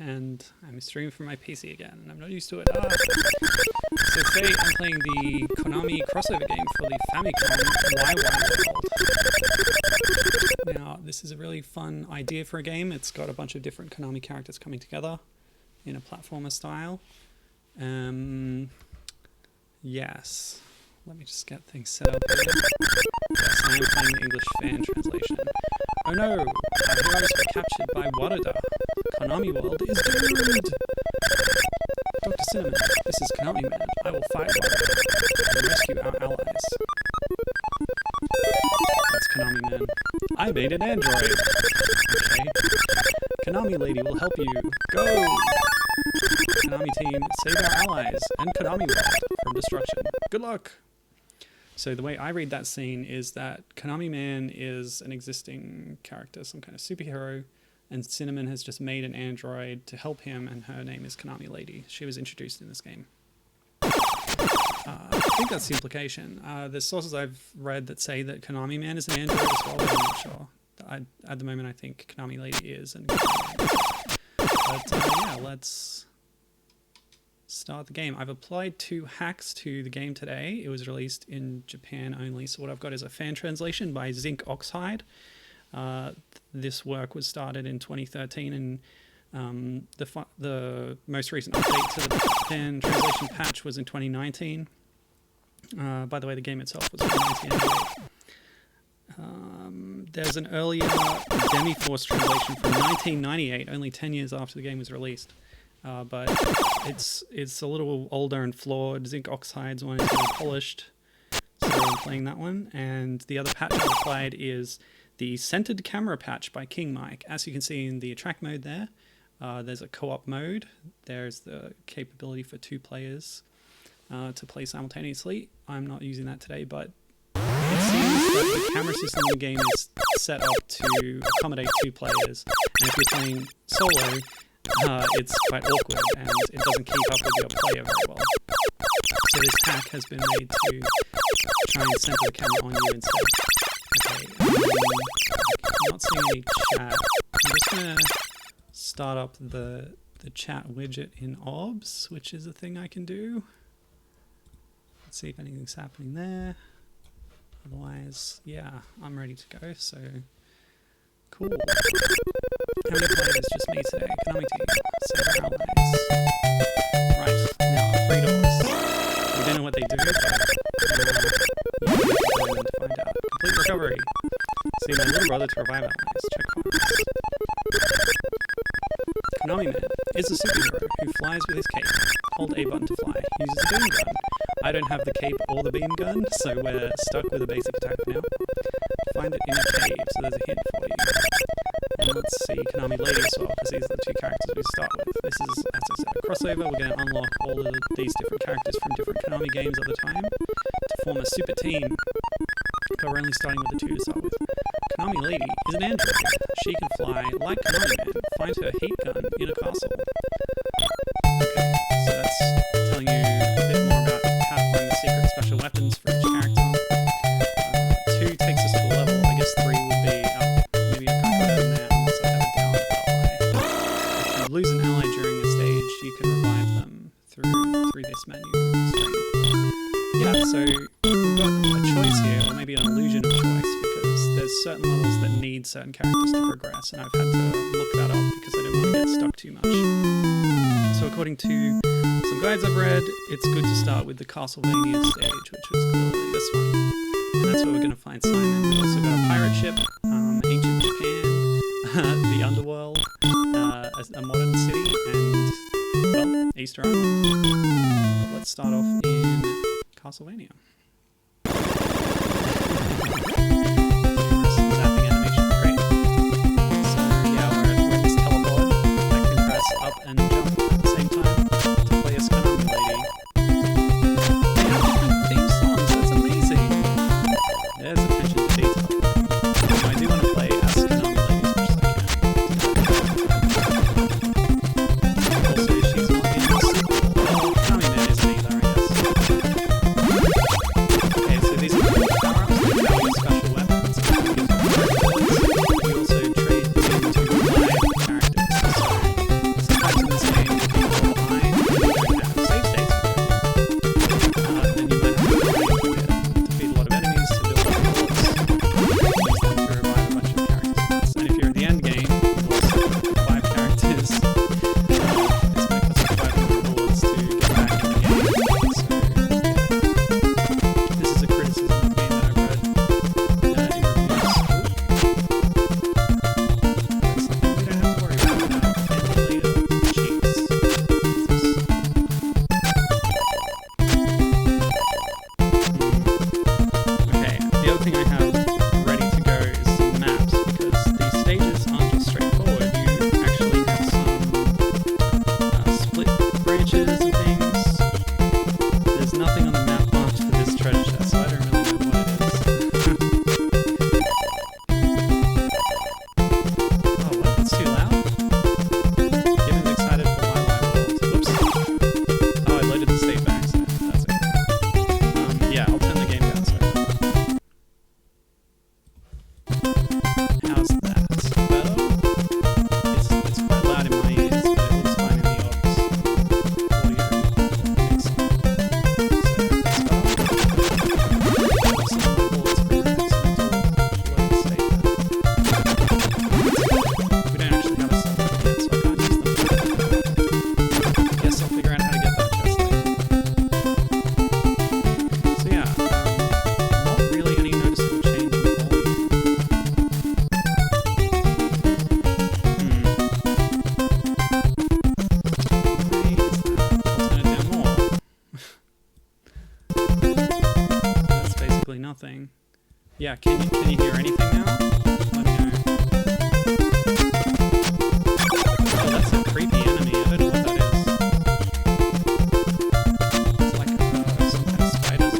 and I'm streaming from my PC again, and I'm not used to it. So today I'm playing the Konami Crossover game for the Famicom, Wai Wai World. Now, this is a really fun idea for a game. It's got a bunch of different Konami characters coming together in a platformer style. Yes. Let me just get things set up here. Yes, I am playing the English fan translation. Oh no! Our heroes were captured by Warada. Konami World is doomed! Dr. Cinnamon, this is Konami Man. I will fight Warada and rescue our allies. That's Konami Man. I made an android! Okay. Konami Lady will help you. Go! Konami team, save our allies and Konami World from destruction. Good luck! So the way I read that scene is that Konami Man is an existing character, some kind of superhero, and Cinnamon has just made an android to help him, and her name is Konami Lady. She was introduced in this game. I think that's the implication. There's sources I've read that say that Konami Man is an android as well, but I'm not sure. At the moment I think Konami Lady is, and but yeah, let's start the game. I've applied 2 hacks to the game today. It was released in Japan only, so what I've got is a fan translation by Zinc Oxide. This work was started in 2013, and the most recent update to the fan translation patch was in 2019. By the way, the game itself was in 1998. There's an earlier Demi-Force translation from 1998, only 10 years after the game was released. But it's a little older and flawed. Zinc Oxide's one is more polished, so I'm playing that one. And the other patch I've applied is the Centered Camera patch by King Mike. As you can see in the attract mode there, there's a co-op mode. There's the capability for 2 players to play simultaneously. I'm not using that today, but it seems that the camera system in the game is set up to accommodate 2 players. And if you're playing solo, it's quite awkward and it doesn't keep up with your player very well. So this hack has been made to try and center the camera on you instead. Okay, I'm not seeing any chat. I'm just going to start up the chat widget in OBS, which is a thing I can do. Let's see if anything's happening there. Otherwise, yeah, I'm ready to go, so cool. How many players? Just me today. Konami team. Save our allies. Right, now 3 doors. We don't know what they do, but yeah, we can to find out. Complete recovery. See my little brother to revive allies. Check farms. Konami Man is a superhero who flies with his cape. Hold A button to fly. Uses a beam gun. I don't have the cape or the beam gun, so we're stuck with a basic attack for now. Find it in a cave, so there's a hint for you. And let's see Konami Lady as well, because these are the 2 characters we start with. This is, as I said, a crossover. We're going to unlock all of these different characters from different Konami games at the time to form a super team. But we're only starting with the 2 to start with. Konami Lady is an android. She can fly like Konami Man. Find her heat gun in a castle. Okay, so that's telling you a bit more about how to find the secret special weapons for each character. 2 takes us to the level. I guess 3 would be up. Maybe I can't go from there unless I have a down ally. If you lose an ally during a stage, you can revive them through this menu. So, yeah, so we've got a choice here, or maybe an illusion of choice, because there's certain levels that need certain characters to progress, and I've had to look that up because I don't want to get stuck too much. So according to some guides I've read, it's good to start with the Castlevania stage, which was clearly this one. And that's where we're going to find Simon. We've also got a pirate ship, ancient Japan, the underworld, a modern city, and, well, Easter Island. But let's start off in Castlevania. Zapping animation, great. So yeah, we're in this teleport. I can press up and jump at the same time to play as Konami Lady. They have different theme songs, that's amazing. There's attention to detail. So I do want to play as Konami Lady as much as I can. Also, she's not in the sequel. Well, Konami Man isn't either, I guess. Okay, so these are the power-ups, the special weapons. something. Yeah, can you hear anything now? Let me know. Oh, that's a creepy enemy. I don't know what that is. It's like some kind of spiders.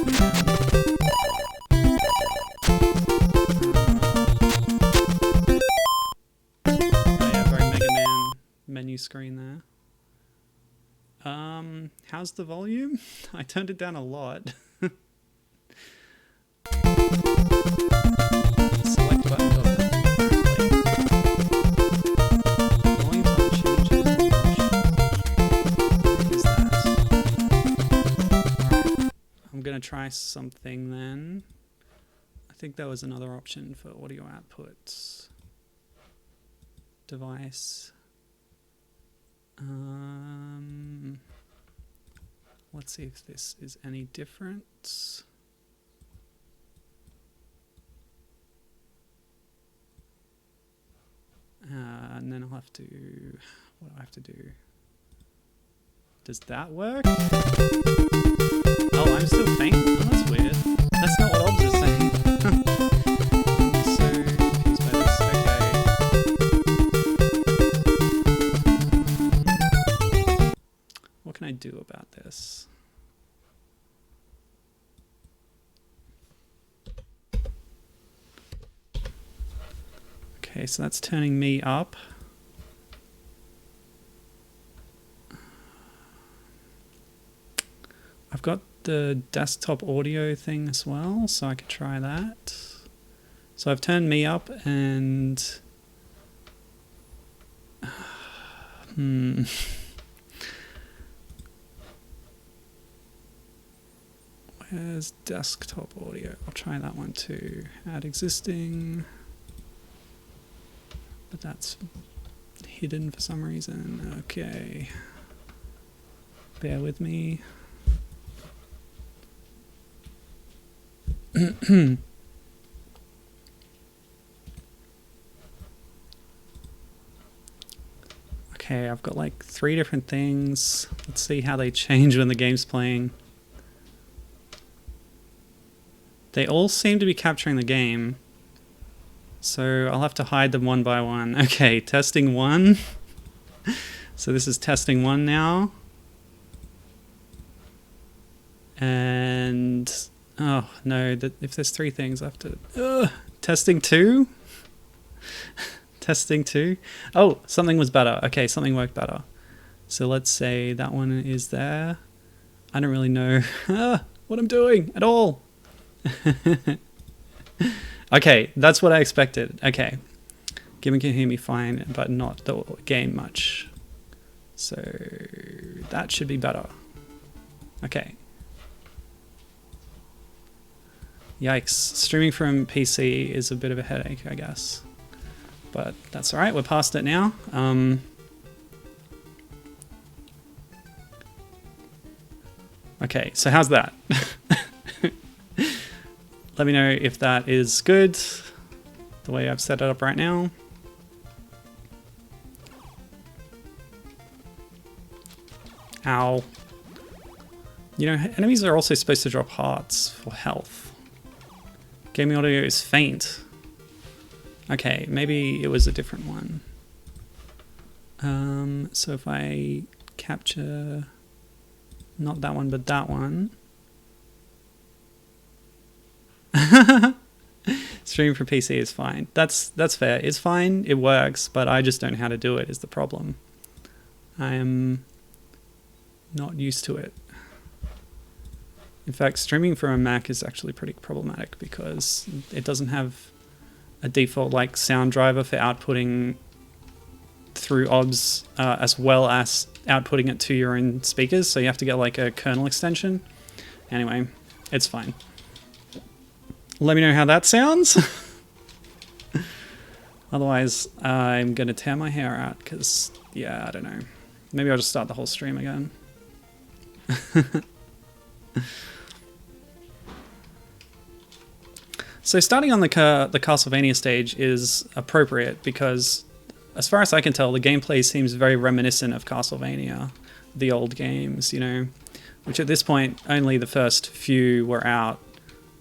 Oh yeah, very Mega Man menu screen there. How's the volume? I turned it down a lot. Select button doesn't apparently. Volume's not changing much. What is that? Alright, I'm gonna try something then. I think there was another option for audio outputs. Device. Let's see if this is any different. And then I'll have to, what do I have to do? Does that work? Oh, I'm still faint? Oh, that's weird. That's not what Obs is saying. I'm so confused by this. Okay. What can I do about this? Okay, so that's turning me up. I've got the desktop audio thing as well, so I could try that. So I've turned me up and... Where's desktop audio? I'll try that one too. Add existing. But that's hidden for some reason. Okay. Bear with me. Okay, I've got like 3 different things. Let's see how they change when the game's playing. They all seem to be capturing the game. So I'll have to hide them one by one. Okay, testing 1. So this is testing 1 now. And... oh, no, if there's 3 things, I have to... testing 2? Testing 2? Oh, something was better. Okay, something worked better. So let's say that one is there. I don't really know what I'm doing at all. Okay, that's what I expected. Okay. Gamer can hear me fine, but not the game much. So that should be better. Okay. Yikes. Streaming from PC is a bit of a headache, I guess. But that's alright, we're past it now. Okay, so how's that? Let me know if that is good, the way I've set it up right now. Ow. You know, enemies are also supposed to drop hearts for health. Gaming audio is faint. Okay, maybe it was a different one. So if I capture not that one, but that one. Streaming for PC is fine. That's fair. It's fine. It works, but I just don't know how to do it is the problem. I am not used to it. In fact, streaming from a Mac is actually pretty problematic because it doesn't have a default like sound driver for outputting through OBS as well as outputting it to your own speakers. So you have to get like a kernel extension. Anyway, it's fine. Let me know how that sounds. Otherwise, I'm going to tear my hair out because, yeah, I don't know. Maybe I'll just start the whole stream again. So starting on the Castlevania stage is appropriate because, as far as I can tell, the gameplay seems very reminiscent of Castlevania, the old games, you know, which at this point only the first few were out.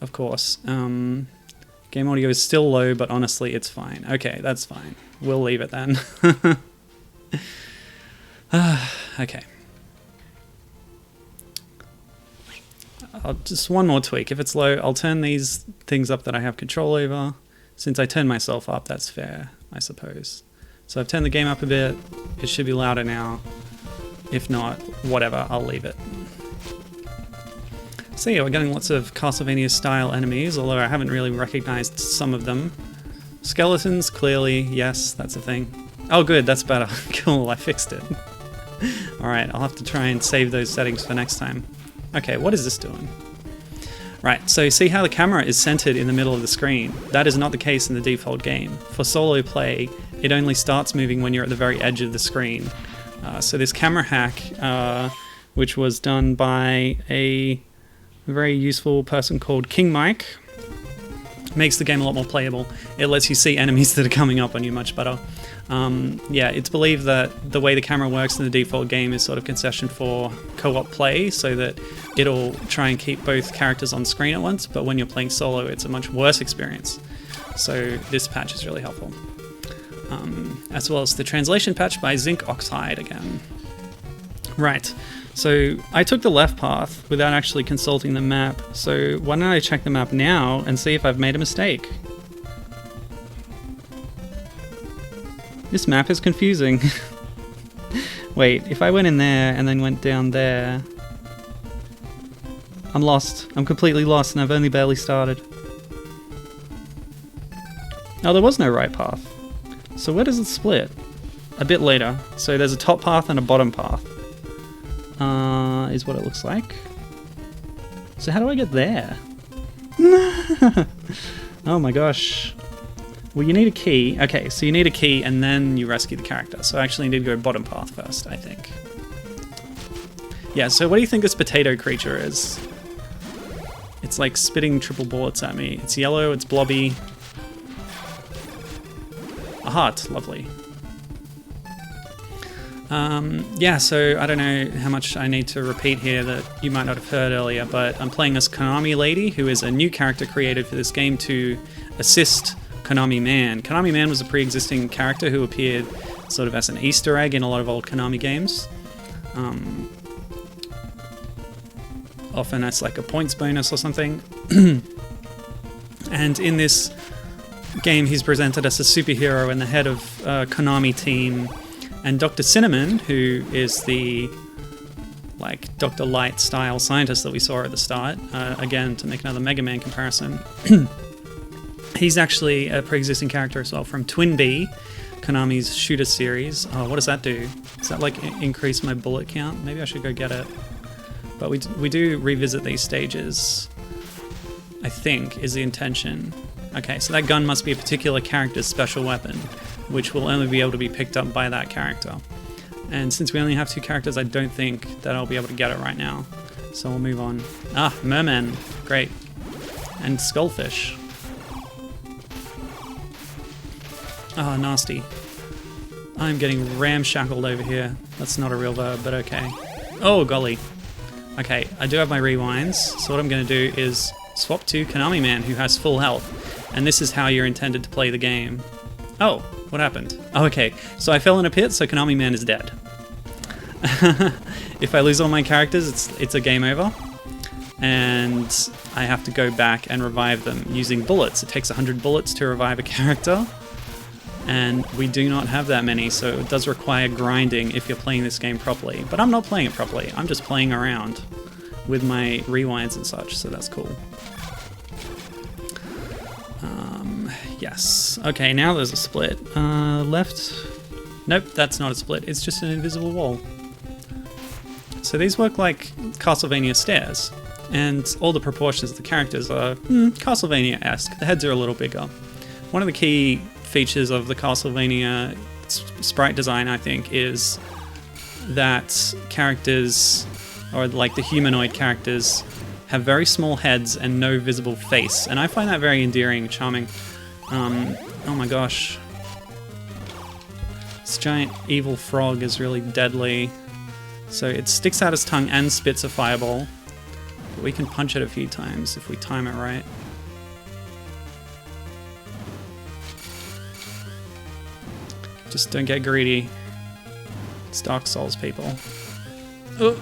of course. Game audio is still low, but honestly, it's fine. Okay, that's fine. We'll leave it then. Okay. Just one more tweak. If it's low, I'll turn these things up that I have control over. Since I turned myself up, that's fair, I suppose. So I've turned the game up a bit. It should be louder now. If not, whatever, I'll leave it. So yeah, we're getting lots of Castlevania-style enemies, although I haven't really recognized some of them. Skeletons, clearly, yes, that's a thing. Oh good, that's better. Cool, I fixed it. Alright, I'll have to try and save those settings for next time. Okay, what is this doing? Right, so see how the camera is centered in the middle of the screen? That is not the case in the default game. For solo play, it only starts moving when you're at the very edge of the screen. So this camera hack, which was done by a very useful person called King Mike, makes the game a lot more playable. It lets you see enemies that are coming up on you much better. Yeah, it's believed that the way the camera works in the default game is sort of concession for co-op play, so that it'll try and keep both characters on screen at once, but when you're playing solo, it's a much worse experience. So this patch is really helpful. As well as the translation patch by Zinc Oxide again. Right, so I took the left path without actually consulting the map, so why don't I check the map now and see if I've made a mistake. This map is confusing. Wait, if I went in there and then went down there... I'm lost. I'm completely lost and I've only barely started. Oh, there was no right path. So where does it split? A bit later. So there's a top path and a bottom path. Is what it looks like. So how do I get there? Oh my gosh. Well, you need a key. Okay, so you need a key and then you rescue the character. So I actually need to go bottom path first, I think. Yeah, so what do you think this potato creature is? It's like spitting triple bullets at me. It's yellow, it's blobby. A heart, lovely. Yeah, so I don't know how much I need to repeat here that you might not have heard earlier, but I'm playing as Konami Lady, who is a new character created for this game to assist Konami Man. Konami Man was a pre-existing character who appeared sort of as an Easter egg in a lot of old Konami games. Often as like a points bonus or something. And in this game he's presented as a superhero and the head of Konami team. And Dr. Cinnamon, who is the like Dr. Light style scientist that we saw at the start, again to make another Mega Man comparison, he's actually a pre-existing character as well from Twin Bee, Konami's shooter series. Oh, what does that do? Does that like increase my bullet count? Maybe I should go get it. But we do revisit these stages, I think, is the intention. Okay, so that gun must be a particular character's special weapon, which will only be able to be picked up by that character. And since we only have 2 characters, I don't think that I'll be able to get it right now. So we'll move on. Ah, merman. Great. And skullfish. Oh, nasty. I'm getting ramshackled over here. That's not a real verb, but okay. Oh, golly. Okay, I do have my rewinds, so what I'm going to do is swap to Konami Man, who has full health. And this is how you're intended to play the game. Oh, what happened? Oh, okay, so I fell in a pit, so Konami Man is dead. If I lose all my characters, it's a game over. And I have to go back and revive them using bullets. It takes 100 bullets to revive a character. And we do not have that many, so it does require grinding if you're playing this game properly. But I'm not playing it properly, I'm just playing around with my rewinds and such, so that's cool. Yes. Okay, now there's a split. Left. Nope, that's not a split, it's just an invisible wall. So these work like Castlevania stairs, and all the proportions of the characters are Castlevania-esque. The heads are a little bigger. One of the key features of the Castlevania sprite design, I think, is that characters, or like the humanoid characters, have very small heads and no visible face, and I find that very endearing, charming. Oh my gosh. This giant evil frog is really deadly. So it sticks out its tongue and spits a fireball. but we can punch it a few times if we time it right. Just don't get greedy. It's Dark Souls, people. Oh.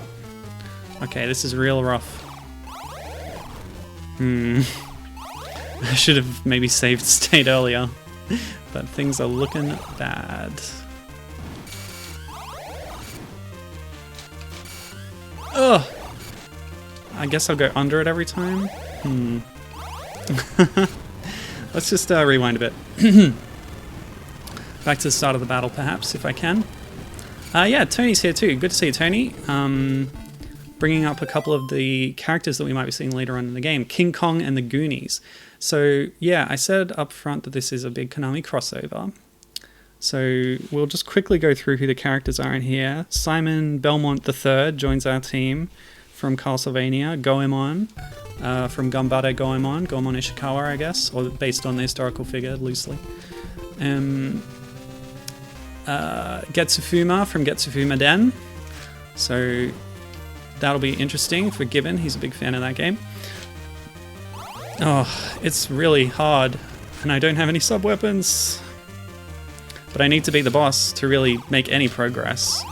Okay, this is real rough. I should have maybe saved state earlier, but things are looking bad. Ugh! I guess I'll go under it every time? Let's just rewind a bit. Back to the start of the battle, perhaps, if I can. Yeah, Tony's here too. Good to see you, Tony. Bringing up a couple of the characters that we might be seeing later on in the game. King Kong and the Goonies. So, yeah, I said up front that this is a big Konami crossover. So, we'll just quickly go through who the characters are in here. Simon Belmont III joins our team from Castlevania. Goemon from Ganbare Goemon. Goemon Ishikawa, I guess, or based on the historical figure, loosely. Getsufuma from Getsufuma Den. So that'll be interesting for Gibbon. He's a big fan of that game. Oh, it's really hard, and I don't have any sub-weapons. But I need to beat the boss to really make any progress.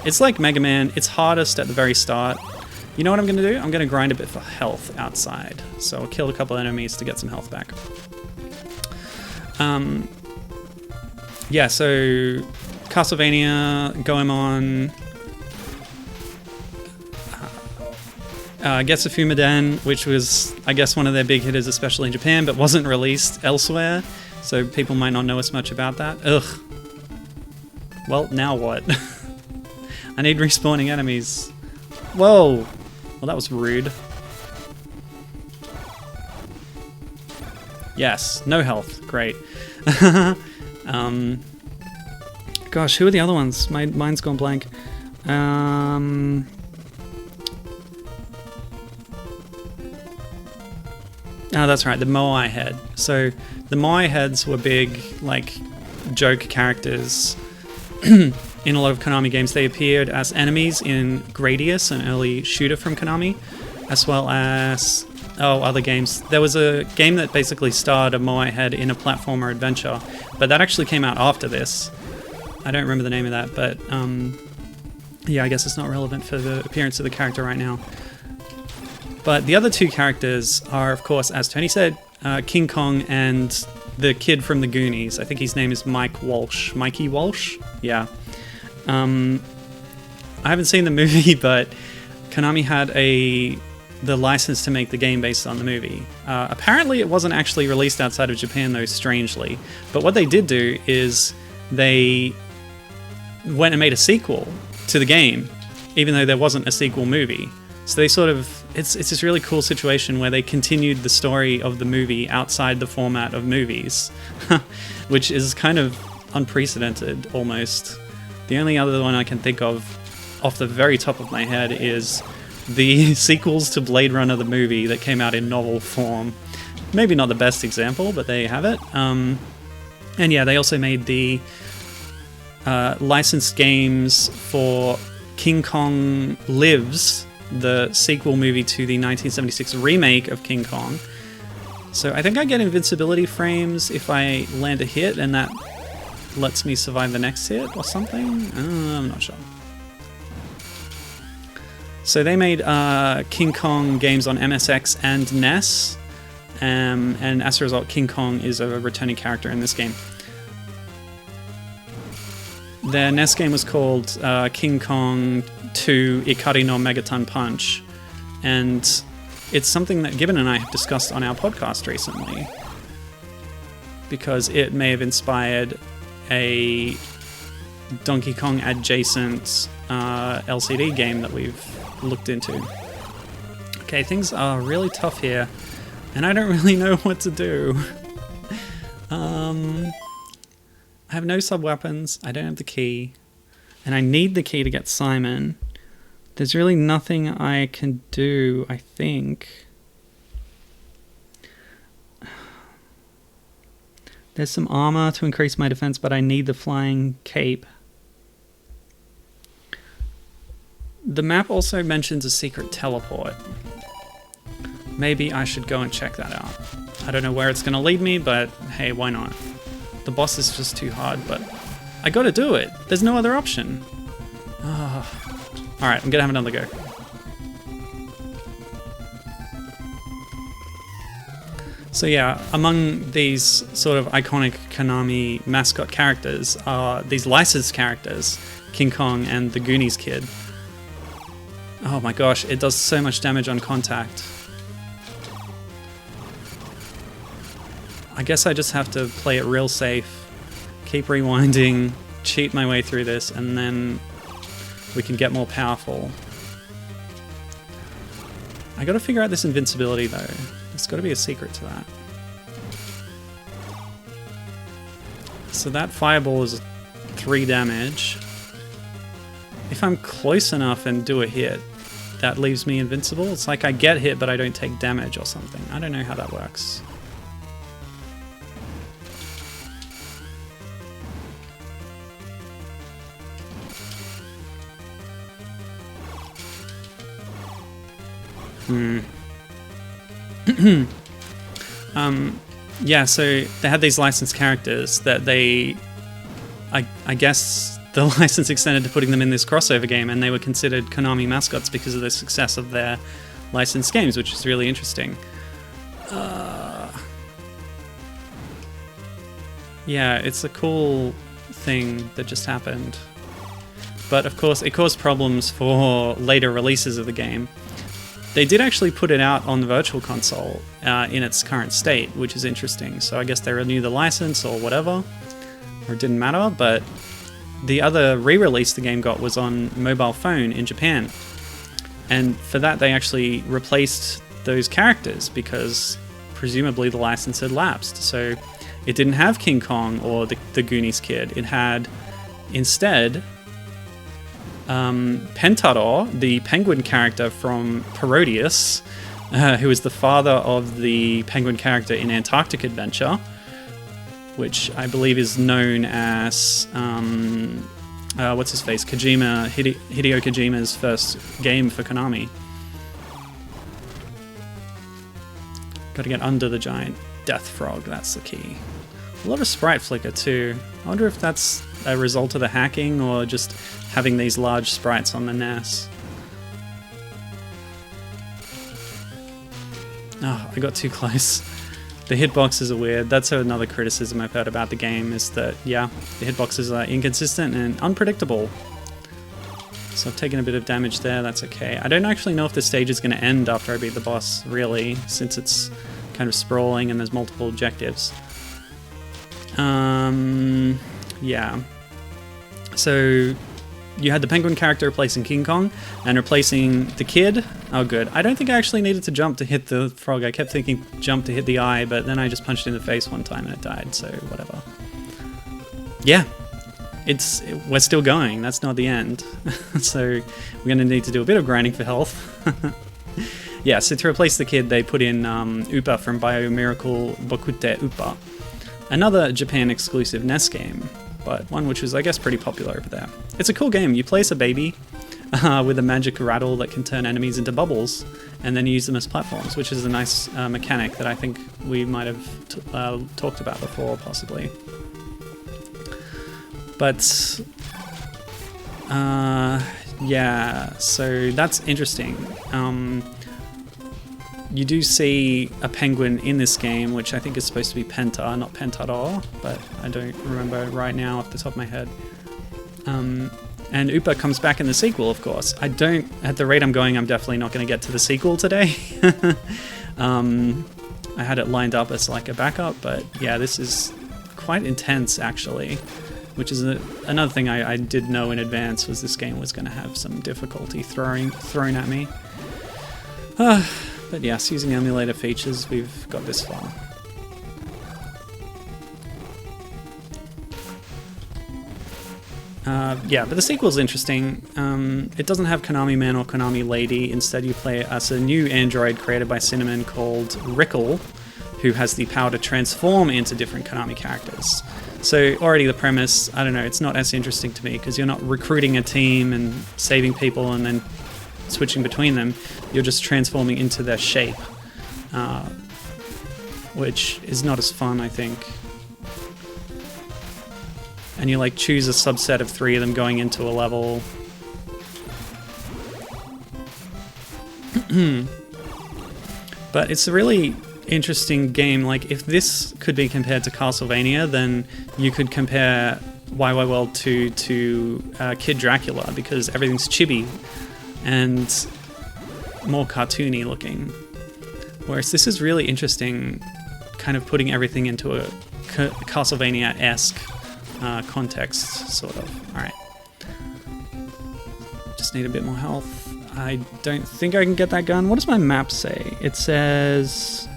It's like Mega Man, it's hardest at the very start. You know what I'm going to do? I'm going to grind a bit for health outside. So I'll kill a couple enemies to get some health back. Yeah, so Castlevania, Goemon, Getsufuma Den, which was, I guess, one of their big hitters, especially in Japan, but wasn't released elsewhere, so people might not know as much about that. Ugh. Well, now what? I need respawning enemies. Whoa! Well, that was rude. Yes, no health. Great. Gosh, who are the other ones? My mind's gone blank. Oh, that's right, the Moai head. So the Moai heads were big, like, joke characters in a lot of Konami games. They appeared as enemies in Gradius, an early shooter from Konami, as well as other games. There was a game that basically starred a Moai head in a platformer adventure, but that actually came out after this. I don't remember the name of that, but yeah, I guess it's not relevant for the appearance of the character right now. But the other two characters are, of course, as Tony said, King Kong and the kid from the Goonies. I think his name is Mike Walsh. Mikey Walsh? Yeah. I haven't seen the movie, but Konami had the license to make the game based on the movie. Apparently it wasn't actually released outside of Japan, though, strangely. But what they did do is they went and made a sequel to the game, even though there wasn't a sequel movie. So they sort of, it's this really cool situation where they continued the story of the movie outside the format of movies, which is kind of unprecedented, almost. The only other one I can think of off the very top of my head is the sequels to Blade Runner the movie that came out in novel form. Maybe not the best example, but there you have it. And yeah, they also made the licensed games for King Kong Lives, the sequel movie to the 1976 remake of King Kong. So I think I get invincibility frames if I land a hit, and that lets me survive the next hit or something? I'm not sure. So they made King Kong games on MSX and NES, and as a result, King Kong is a returning character in this game. Their NES game was called King Kong 2 Ikari no Megaton Punch, and it's something that Gibbon and I have discussed on our podcast recently, because it may have inspired a Donkey Kong adjacent LCD game that we've looked into. Okay, things are really tough here, and I don't really know what to do. I have no sub-weapons, I don't have the key, and I need the key to get Simon. There's really nothing I can do, I think. There's some armor to increase my defense, but I need the flying cape. The map also mentions a secret teleport. Maybe I should go and check that out. I don't know where it's going to lead me, but hey, why not? The boss is just too hard, but I gotta do it. There's no other option. Alright, I'm gonna have another go. So yeah, among these sort of iconic Konami mascot characters are these licensed characters, King Kong and the Goonies kid. Oh my gosh, it does so much damage on contact. I guess I just have to play it real safe, keep rewinding, cheat my way through this, and then we can get more powerful. I gotta figure out this invincibility though. There's gotta be a secret to that. So that fireball is 3 damage. If I'm close enough and do a hit, that leaves me invincible. It's like I get hit but I don't take damage or something. I don't know how that works. Yeah, so they had these licensed characters that I guess the license extended to putting them in this crossover game, and they were considered Konami mascots because of the success of their licensed games, which is really interesting. Yeah, it's a cool thing that just happened. But of course, it caused problems for later releases of the game. They did actually put it out on the Virtual Console in its current state, which is interesting. So I guess they renewed the license or whatever, or it didn't matter, but the other re-release the game got was on mobile phone in Japan. And for that they actually replaced those characters because presumably the license had lapsed. So it didn't have King Kong or the Goonies kid. It had instead Pentador, the penguin character from Parodius, who is the father of the penguin character in Antarctic Adventure, which I believe is known as, what's his face, Hideo Kojima's first game for Konami. Gotta get under the giant death frog, that's the key. A lot of sprite flicker too. I wonder if that's a result of the hacking or just having these large sprites on the NES. Oh, I got too close. The hitboxes are weird. That's another criticism I've heard about the game, is that, yeah, the hitboxes are inconsistent and unpredictable. So I've taken a bit of damage there, that's okay. I don't actually know if the stage is going to end after I beat the boss, really, since it's kind of sprawling and there's multiple objectives. Yeah. So you had the penguin character replacing King Kong and replacing the kid. Oh good. I don't think I actually needed to jump to hit the frog. I kept thinking jump to hit the eye, but then I just punched it in the face one time and it died, so whatever. Yeah. We're still going. That's not the end. So we're going to need to do a bit of grinding for health. Yeah, so to replace the kid, they put in Upa from Bio Miracle Bokute Upa. Another Japan-exclusive NES game, but one which was, I guess, pretty popular over there. It's a cool game. You play as a baby with a magic rattle that can turn enemies into bubbles, and then you use them as platforms, which is a nice mechanic that I think we might have talked about before, possibly. But, yeah, so that's interesting. You do see a penguin in this game, which I think is supposed to be Penta, not Pentador, but I don't remember right now off the top of my head. And Upa comes back in the sequel, of course. At the rate I'm going, I'm definitely not going to get to the sequel today. I had it lined up as like a backup, but yeah, this is quite intense actually, which is another thing I did know in advance, was this game was going to have some difficulty thrown at me. But yes, using emulator features, we've got this far. Yeah, but the sequel's interesting. It doesn't have Konami Man or Konami Lady. Instead, you play as a new android created by Cinnamon called Rickle, who has the power to transform into different Konami characters. So already the premise, I don't know, it's not as interesting to me, because you're not recruiting a team and saving people and then switching between them. You're just transforming into their shape. which is not as fun, I think. And you like choose a subset of 3 of them going into a level. But it's a really interesting game. Like, if this could be compared to Castlevania, then you could compare Wai Wai World to Kid Dracula, because everything's chibi and more cartoony looking. Whereas this is really interesting, kind of putting everything into a Castlevania-esque context, sort of. Alright. Just need a bit more health. I don't think I can get that gun. What does my map say? It says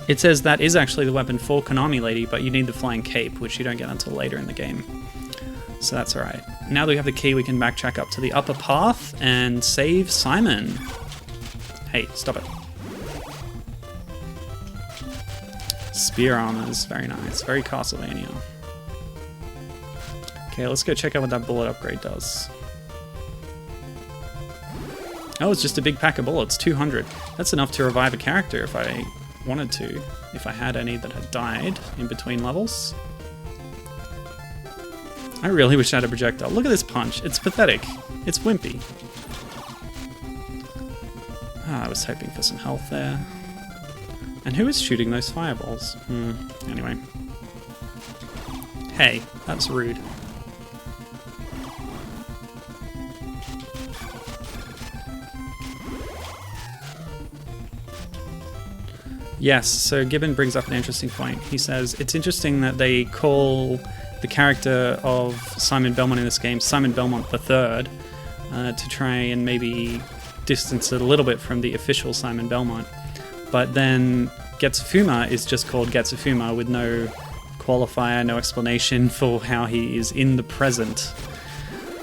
that is actually the weapon for Konami Lady, but you need the flying cape, which you don't get until later in the game. So that's alright. Now that we have the key, we can backtrack up to the upper path and save Simon. Hey, stop it. Spear armors, very nice. Very Castlevania. Okay, let's go check out what that bullet upgrade does. Oh, it's just a big pack of bullets, 200. That's enough to revive a character if I wanted to, if I had any that had died in between levels. I really wish I had a projectile. Look at this punch. It's pathetic. It's wimpy. I was hoping for some health there. And who is shooting those fireballs? Anyway. Hey, that's rude. Yes, so Gibbon brings up an interesting point. He says, it's interesting that they call the character of Simon Belmont in this game Simon Belmont III, to try and maybe distance it a little bit from the official Simon Belmont. But then Getsufuma is just called Getsufuma with no qualifier, no explanation for how he is in the present.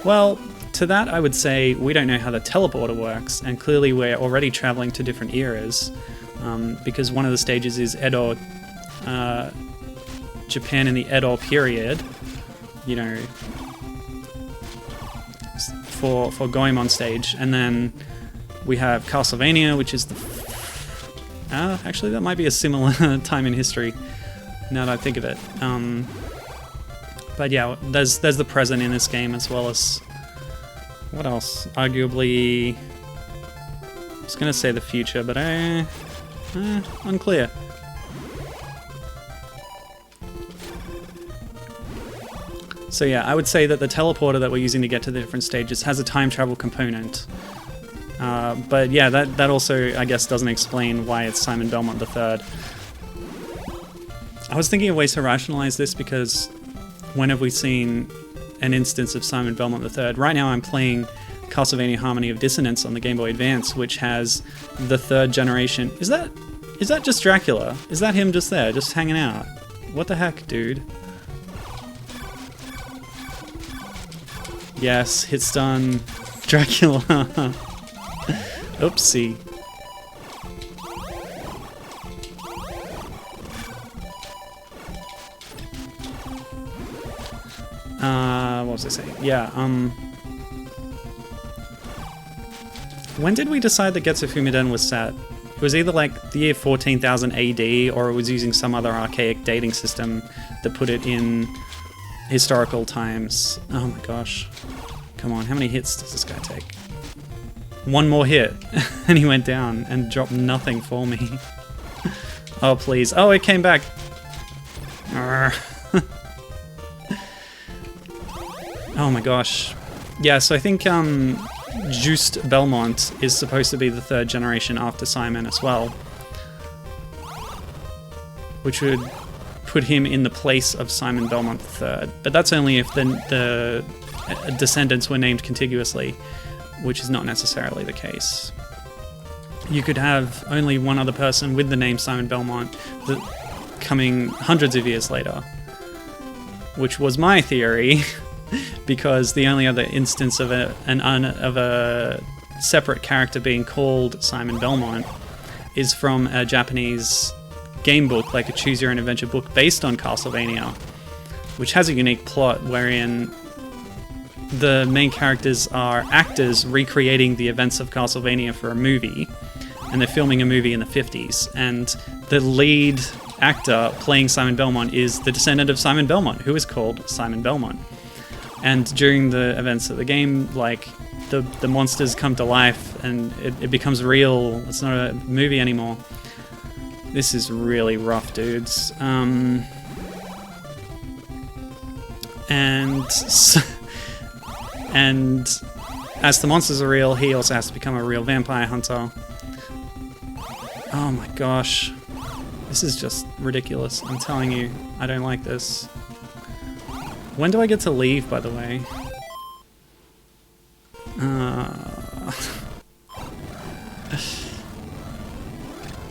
Well, to that I would say we don't know how the teleporter works, and clearly we're already traveling to different eras. Because one of the stages is Edo, Japan in the Edo period, you know, for Goemon stage, and then we have Castlevania, which is the... actually, that might be a similar time in history, now that I think of it. But yeah, there's the present in this game, as well as... what else? Arguably... I was going to say the future, but unclear. So yeah, I would say that the teleporter that we're using to get to the different stages has a time travel component. But yeah, that also, I guess, doesn't explain why it's Simon Belmont III. I was thinking of ways to rationalize this, because when have we seen an instance of Simon Belmont III? Right now I'm playing Castlevania Harmony of Dissonance on the Game Boy Advance, which has the 3rd generation. Is that just Dracula? Is that him just there, just hanging out? What the heck, dude? Yes, hit stun Dracula. Oopsie. What was I saying? Yeah, when did we decide that Getsufuma was set? It was either like the year 14,000 AD, or it was using some other archaic dating system that put it in historical times. Oh my gosh. Come on, how many hits does this guy take? One more hit, and he went down and dropped nothing for me. Oh, please. Oh, it came back. Oh my gosh. Yeah, so I think Just Belmont is supposed to be the 3rd generation after Simon as well, which would put him in the place of Simon Belmont III. But that's only if the descendants were named contiguously, which is not necessarily the case. You could have only one other person with the name Simon Belmont coming hundreds of years later, which was my theory. Because the only other instance of a separate character being called Simon Belmont is from a Japanese game book, like a Choose Your Own Adventure book based on Castlevania, which has a unique plot wherein the main characters are actors recreating the events of Castlevania for a movie, and they're filming a movie in the 50s, and the lead actor playing Simon Belmont is the descendant of Simon Belmont, who is called Simon Belmont. And during the events of the game, like, the monsters come to life, and it becomes real. It's not a movie anymore. This is really rough, dudes. And as the monsters are real, he also has to become a real vampire hunter. Oh my gosh. This is just ridiculous. I'm telling you, I don't like this. When do I get to leave, by the way?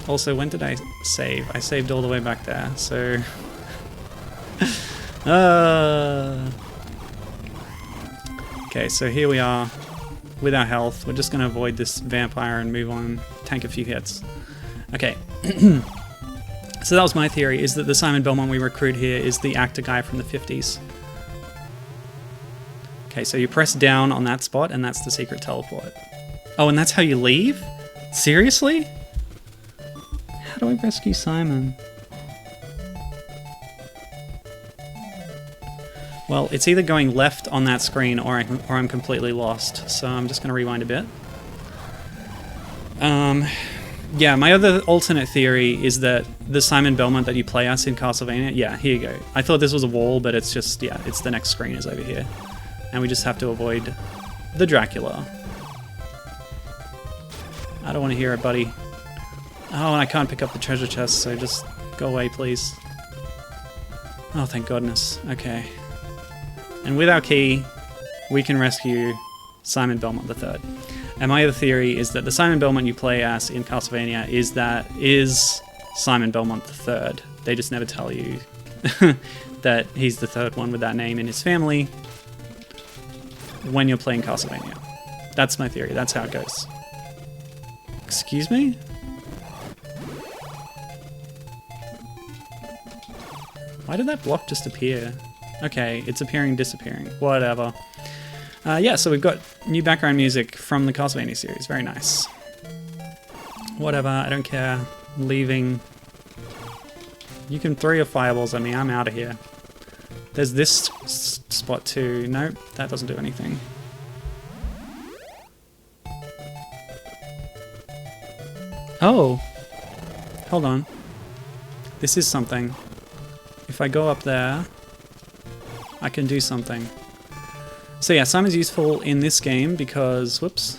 Also, when did I save? I saved all the way back there, so... Okay, so here we are with our health. We're just going to avoid this vampire and move on, tank a few hits. Okay. So that was my theory, is that the Simon Belmont we recruit here is the actor guy from the 50s. Okay, so you press down on that spot, and that's the secret teleport. Oh, and that's how you leave? Seriously? How do I rescue Simon? Well, it's either going left on that screen, or I'm completely lost. So I'm just going to rewind a bit. Yeah, my other alternate theory is that the Simon Belmont that you play as in Castlevania... Yeah, here you go. I thought this was a wall, but it's just... Yeah, it's the next screen is over here. And we just have to avoid the Dracula. I don't want to hear it, buddy. Oh, and I can't pick up the treasure chest, so just go away, please. Oh, thank goodness. Okay. And with our key, we can rescue Simon Belmont III. And my other theory is that the Simon Belmont you play as in Castlevania is Simon Belmont III. They just never tell you that he's the third one with that name in his family when you're playing Castlevania. That's my theory. That's how it goes. Excuse me? Why did that block just appear? Okay, it's appearing, disappearing. Whatever. Yeah, so we've got new background music from the Castlevania series. Very nice. Whatever, I don't care. I'm leaving. You can throw your fireballs at me. I'm out of here. There's this spot too. Nope, that doesn't do anything. Oh! Hold on. This is something. If I go up there, I can do something. So yeah, Simon's useful in this game because... Whoops.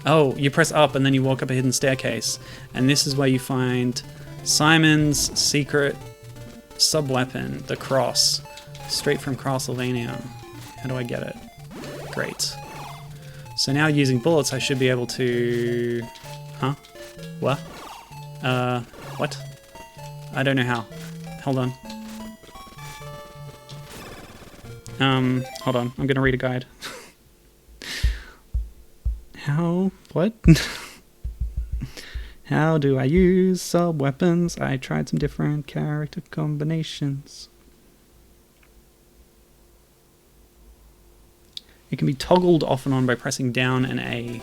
Oh, you press up and then you walk up a hidden staircase. And this is where you find Simon's secret sub-weapon, the cross. Straight from Castlevania. How do I get it? Great. So now using bullets, I should be able to... Huh? What? What? I don't know how. Hold on. Hold on. I'm gonna read a guide. How? What? How do I use sub-weapons? I tried some different character combinations. It can be toggled off and on by pressing down and A.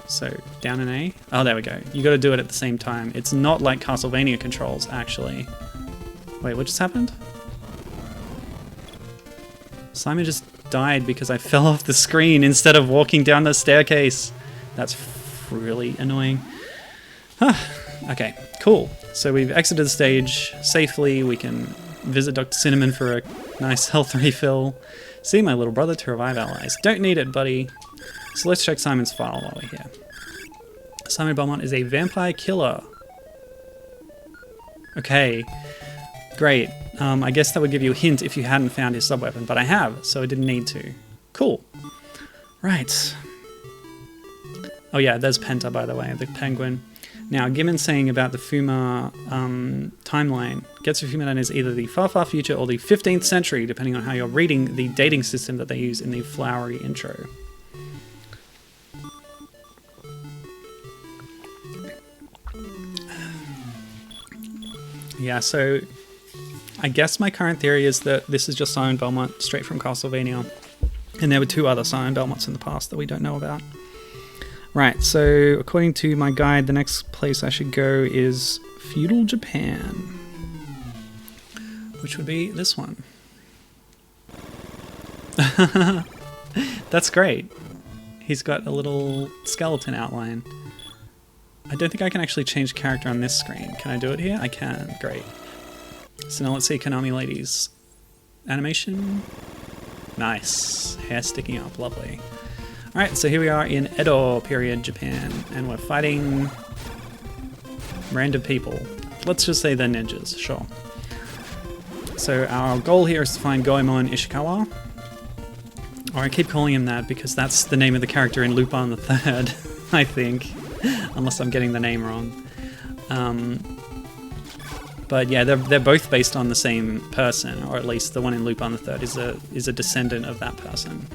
So, down and A? Oh, there we go. You gotta do it at the same time. It's not like Castlevania controls, actually. Wait, what just happened? Simon just died because I fell off the screen instead of walking down the staircase. That's really annoying. Okay, cool. So we've exited the stage safely. We can visit Dr. Cinnamon for a nice health refill. See my little brother to revive allies. Don't need it, buddy. So let's check Simon's file while we're here. Simon Belmont is a vampire killer. Okay, great. I guess that would give you a hint if you hadn't found his sub-weapon, but I have, so I didn't need to. Cool. Right. Oh yeah, there's Penta, by the way, the penguin. Now, Goemon saying about the Fuma timeline. Getsu Fumadan is either the far, far future or the 15th century, depending on how you're reading the dating system that they use in the flowery intro. Yeah, so I guess my current theory is that this is just Simon Belmont straight from Castlevania, and there were two other Simon Belmonts in the past that we don't know about. Right, so according to my guide, the next place I should go is feudal Japan, which would be this one. That's great. He's got a little skeleton outline. I don't think I can actually change character on this screen. Can I do it here? I can. Great. So now let's see Konami ladies. Animation. Nice. Hair sticking up. Lovely. Alright, so here we are in Edo period Japan, and we're fighting random people. Let's just say they're ninjas, sure. So our goal here is to find Goemon Ishikawa. Or I keep calling him that because that's the name of the character in Lupin the Third, I think. Unless I'm getting the name wrong. But yeah, they're both based on the same person, or at least the one in Lupin the Third is a descendant of that person.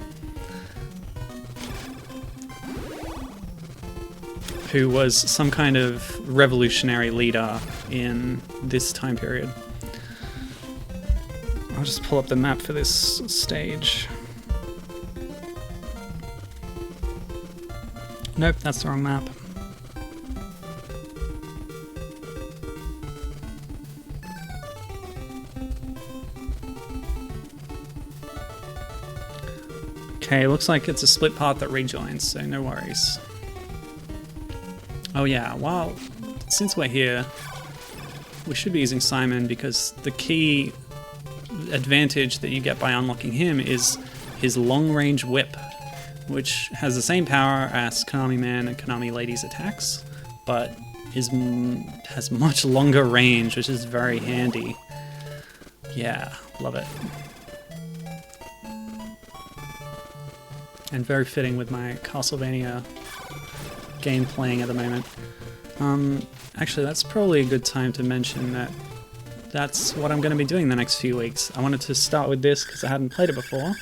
Who was some kind of revolutionary leader in this time period. I'll just pull up the map for this stage. Nope, that's the wrong map. Okay, looks like it's a split part that rejoins, so no worries. Oh yeah, well, since we're here, we should be using Simon because the key advantage that you get by unlocking him is his long-range whip, which has the same power as Konami Man and Konami Lady's attacks, but has much longer range, which is very handy. Yeah, love it. And very fitting with my Castlevania game playing at the moment. Actually, that's probably a good time to mention that that's what I'm going to be doing the next few weeks. I wanted to start with this because I hadn't played it before,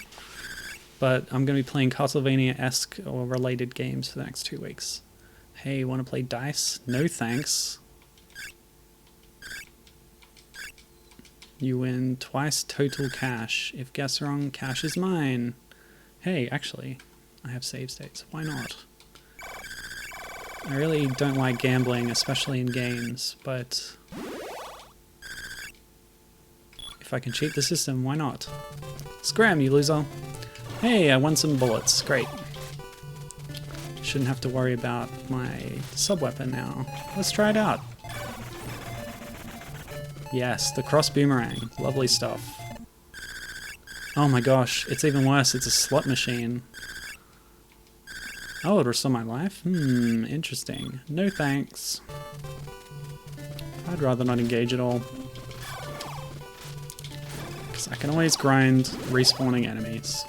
but I'm going to be playing Castlevania-esque or related games for the next 2 weeks. Hey, want to play dice? No thanks. You win twice total cash. If guess wrong, cash is mine. Hey, actually, I have save states. Why not? I really don't like gambling, especially in games, but if I can cheat the system, why not? Scram, you loser. Hey, I won some bullets. Great. Shouldn't have to worry about my sub-weapon now. Let's try it out. Yes, the cross boomerang. Lovely stuff. Oh my gosh, it's even worse. It's a slot machine. Oh, it restore my life? Interesting. No thanks. I'd rather not engage at all. Because I can always grind respawning enemies.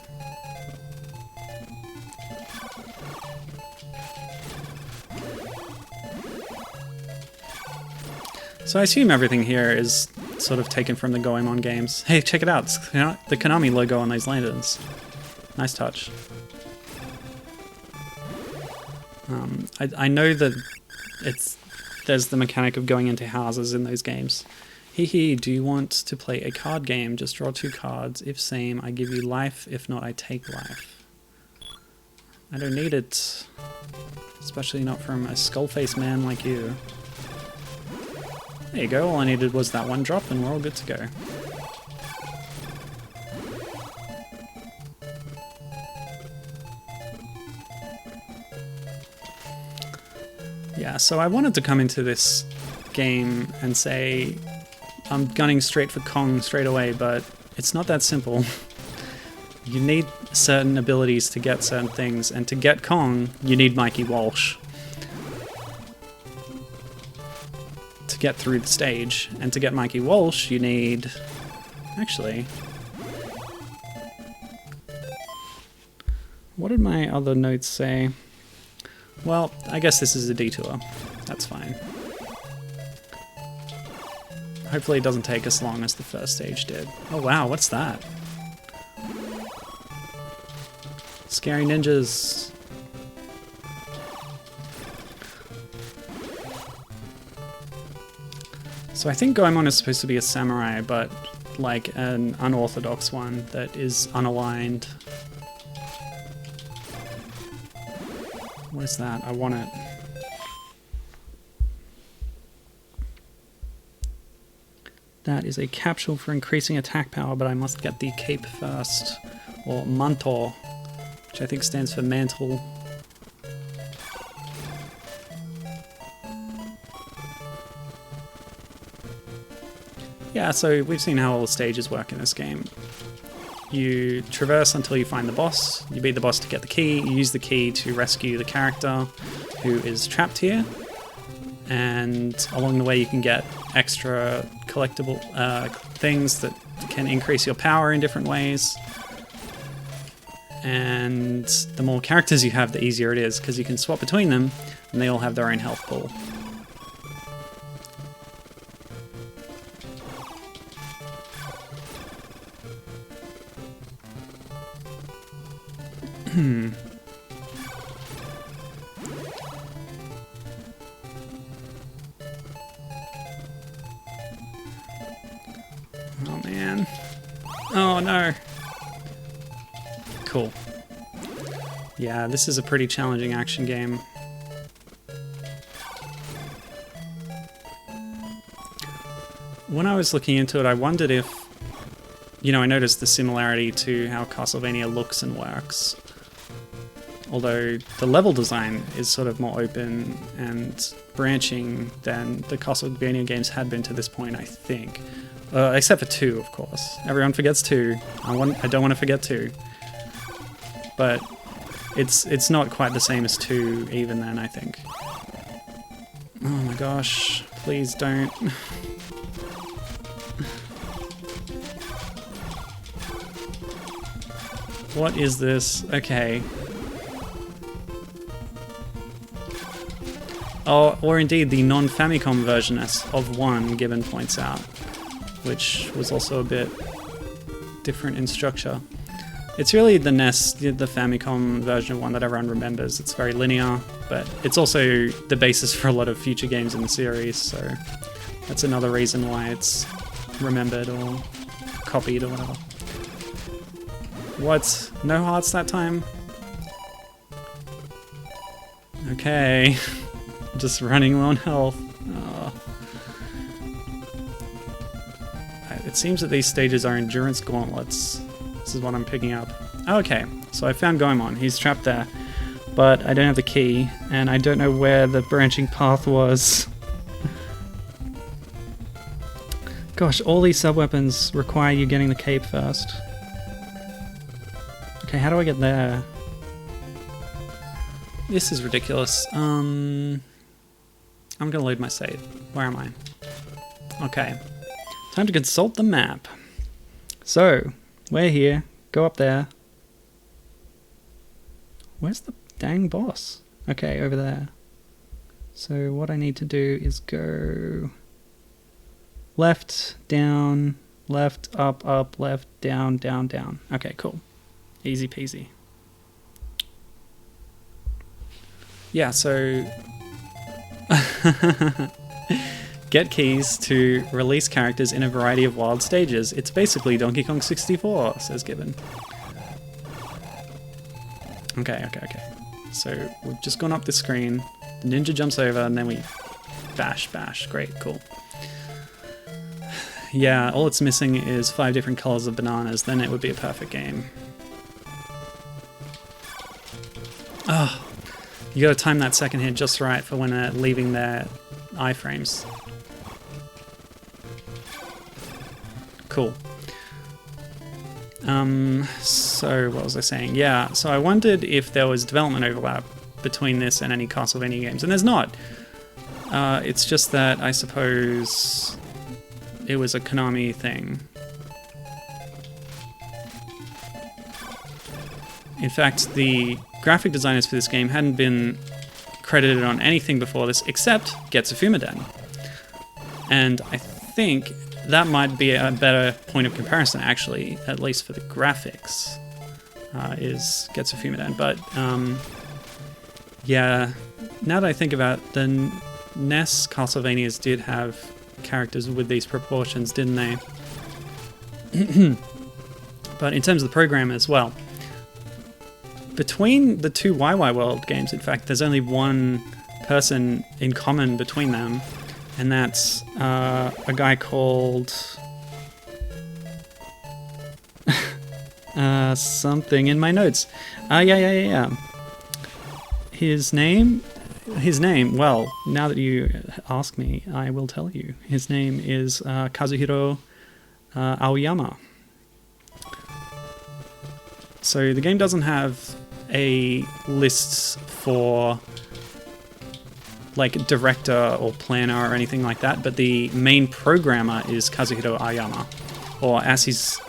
So I assume everything here is sort of taken from the Goemon games. Hey, check it out. It's the Konami logo on those lanterns. Nice touch. I know that there's the mechanic of going into houses in those games. Hee, do you want to play a card game? Just draw 2 cards. If same, I give you life. If not, I take life. I don't need it. Especially not from a skull-faced man like you. There you go, all I needed was that one drop and we're all good to go. Yeah, so I wanted to come into this game and say I'm gunning straight for Kong straight away, but it's not that simple. You need certain abilities to get certain things, and to get Kong, you need Mikey Walsh to get through the stage, and to get Mikey Walsh, you need... Actually... What did my other notes say? Well, I guess this is a detour. That's fine. Hopefully it doesn't take as long as the first stage did. Oh wow, what's that? Scary ninjas. So I think Goemon is supposed to be a samurai, but like an unorthodox one that is unaligned. What is that? I want it. That is a capsule for increasing attack power, but I must get the cape first. Or manto, which I think stands for mantle. Yeah, so we've seen how all the stages work in this game. You traverse until you find the boss, you beat the boss to get the key, you use the key to rescue the character who is trapped here, and along the way you can get extra collectible things that can increase your power in different ways. And the more characters you have, the easier it is, because you can swap between them, and they all have their own health pool. Oh man. Oh no. Cool. Yeah, this is a pretty challenging action game. When I was looking into it, I wondered if, you know, I noticed the similarity to how Castlevania looks and works. Although the level design is sort of more open and branching than the Castlevania games had been to this point, I think. Except for 2, of course. Everyone forgets 2. I don't want to forget 2. But it's not quite the same as 2 even then, I think. Oh my gosh, please don't. What is this? Okay. Oh, or indeed the non-Famicom version of 1, Gibbon points out, which was also a bit different in structure. It's really the NES, the Famicom version of 1 that everyone remembers. It's very linear, but it's also the basis for a lot of future games in the series, so that's another reason why it's remembered or copied or whatever. What? No hearts that time? Okay. Just running low on health. Oh. It seems that these stages are endurance gauntlets. This is what I'm picking up. Okay, so I found Goemon. He's trapped there. But I don't have the key, and I don't know where the branching path was. Gosh, all these sub-weapons require you getting the cape first. Okay, how do I get there? This is ridiculous. I'm gonna load my save. Where am I? Okay. Time to consult the map. So, we're here. Go up there. Where's the dang boss? Okay, over there. So what I need to do is go left, down, left, up, left, down, down, down. Okay, cool. Easy peasy. Yeah, so get keys to release characters in a variety of wild stages. It's basically Donkey Kong 64, says Gibbon. Okay. So we've just gone up the screen, the ninja jumps over, and then we bash. Great, cool. Yeah, all it's missing is 5 different colors of bananas, then it would be a perfect game. Oh, you gotta time that second hit just right for when they're leaving their iframes. Cool. So what was I saying? Yeah, so I wondered if there was development overlap between this and any Castlevania games, and there's not. It's just that I suppose it was a Konami thing. In fact, the graphic designers for this game hadn't been credited on anything before this except Getsufumiden. And I think that might be a better point of comparison, actually, at least for the graphics, is Getsufumiden. But, yeah, now that I think about it, the NES Castlevanias did have characters with these proportions, didn't they? But in terms of the program as well, between the two Wai Wai World games, in fact, there's only one person in common between them, and that's a guy called something in my notes. Yeah. His name, well, now that you ask me, I will tell you. His name is Kazuhiro Aoyama. So the game doesn't have a list for like director or planner or anything like that, but the main programmer is Kazuhiro Aoyama, or as he's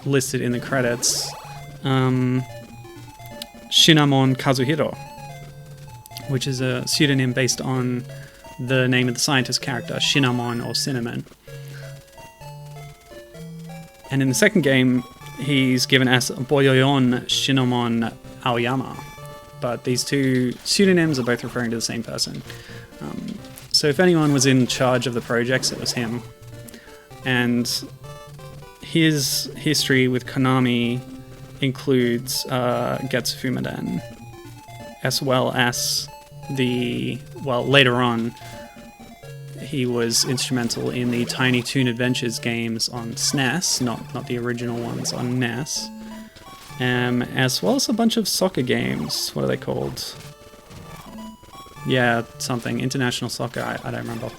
listed in the credits, Shinamon Kazuhiro, which is a pseudonym based on the name of the scientist character, Shinamon or Cinnamon. And in the second game, he's given as Boyoyon Shinamon Aoyama, but these two pseudonyms are both referring to the same person. So if anyone was in charge of the projects, it was him. And his history with Konami includes Getsu Fumaden, as well as later on, he was instrumental in the Tiny Toon Adventures games on SNES, not the original ones on NES, as well as a bunch of soccer games. What are they called? Yeah, something. International Soccer, I don't remember.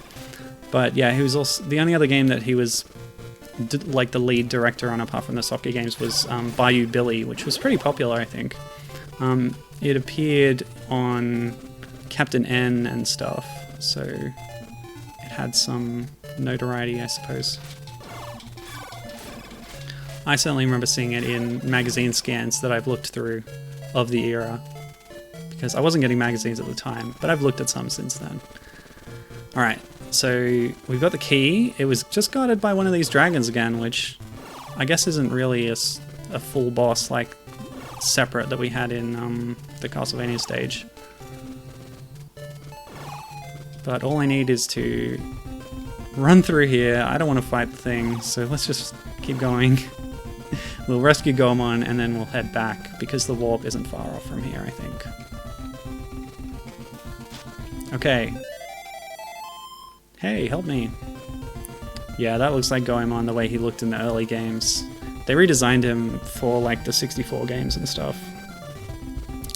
But yeah, he was also... The only other game that he was like the lead director on, apart from the soccer games, was Bayou Billy, which was pretty popular, I think. It appeared on Captain N and stuff, so it had some notoriety, I suppose. I certainly remember seeing it in magazine scans that I've looked through of the era, because I wasn't getting magazines at the time, but I've looked at some since then. Alright, so we've got the key. It was just guarded by one of these dragons again, which I guess isn't really a full boss like separate that we had in the Castlevania stage. But all I need is to run through here. I don't want to fight the thing, so let's just keep going. We'll rescue Goemon and then we'll head back, because the warp isn't far off from here, I think. Okay. Hey, help me. Yeah, that looks like Goemon the way he looked in the early games. They redesigned him for like the 64 games and stuff.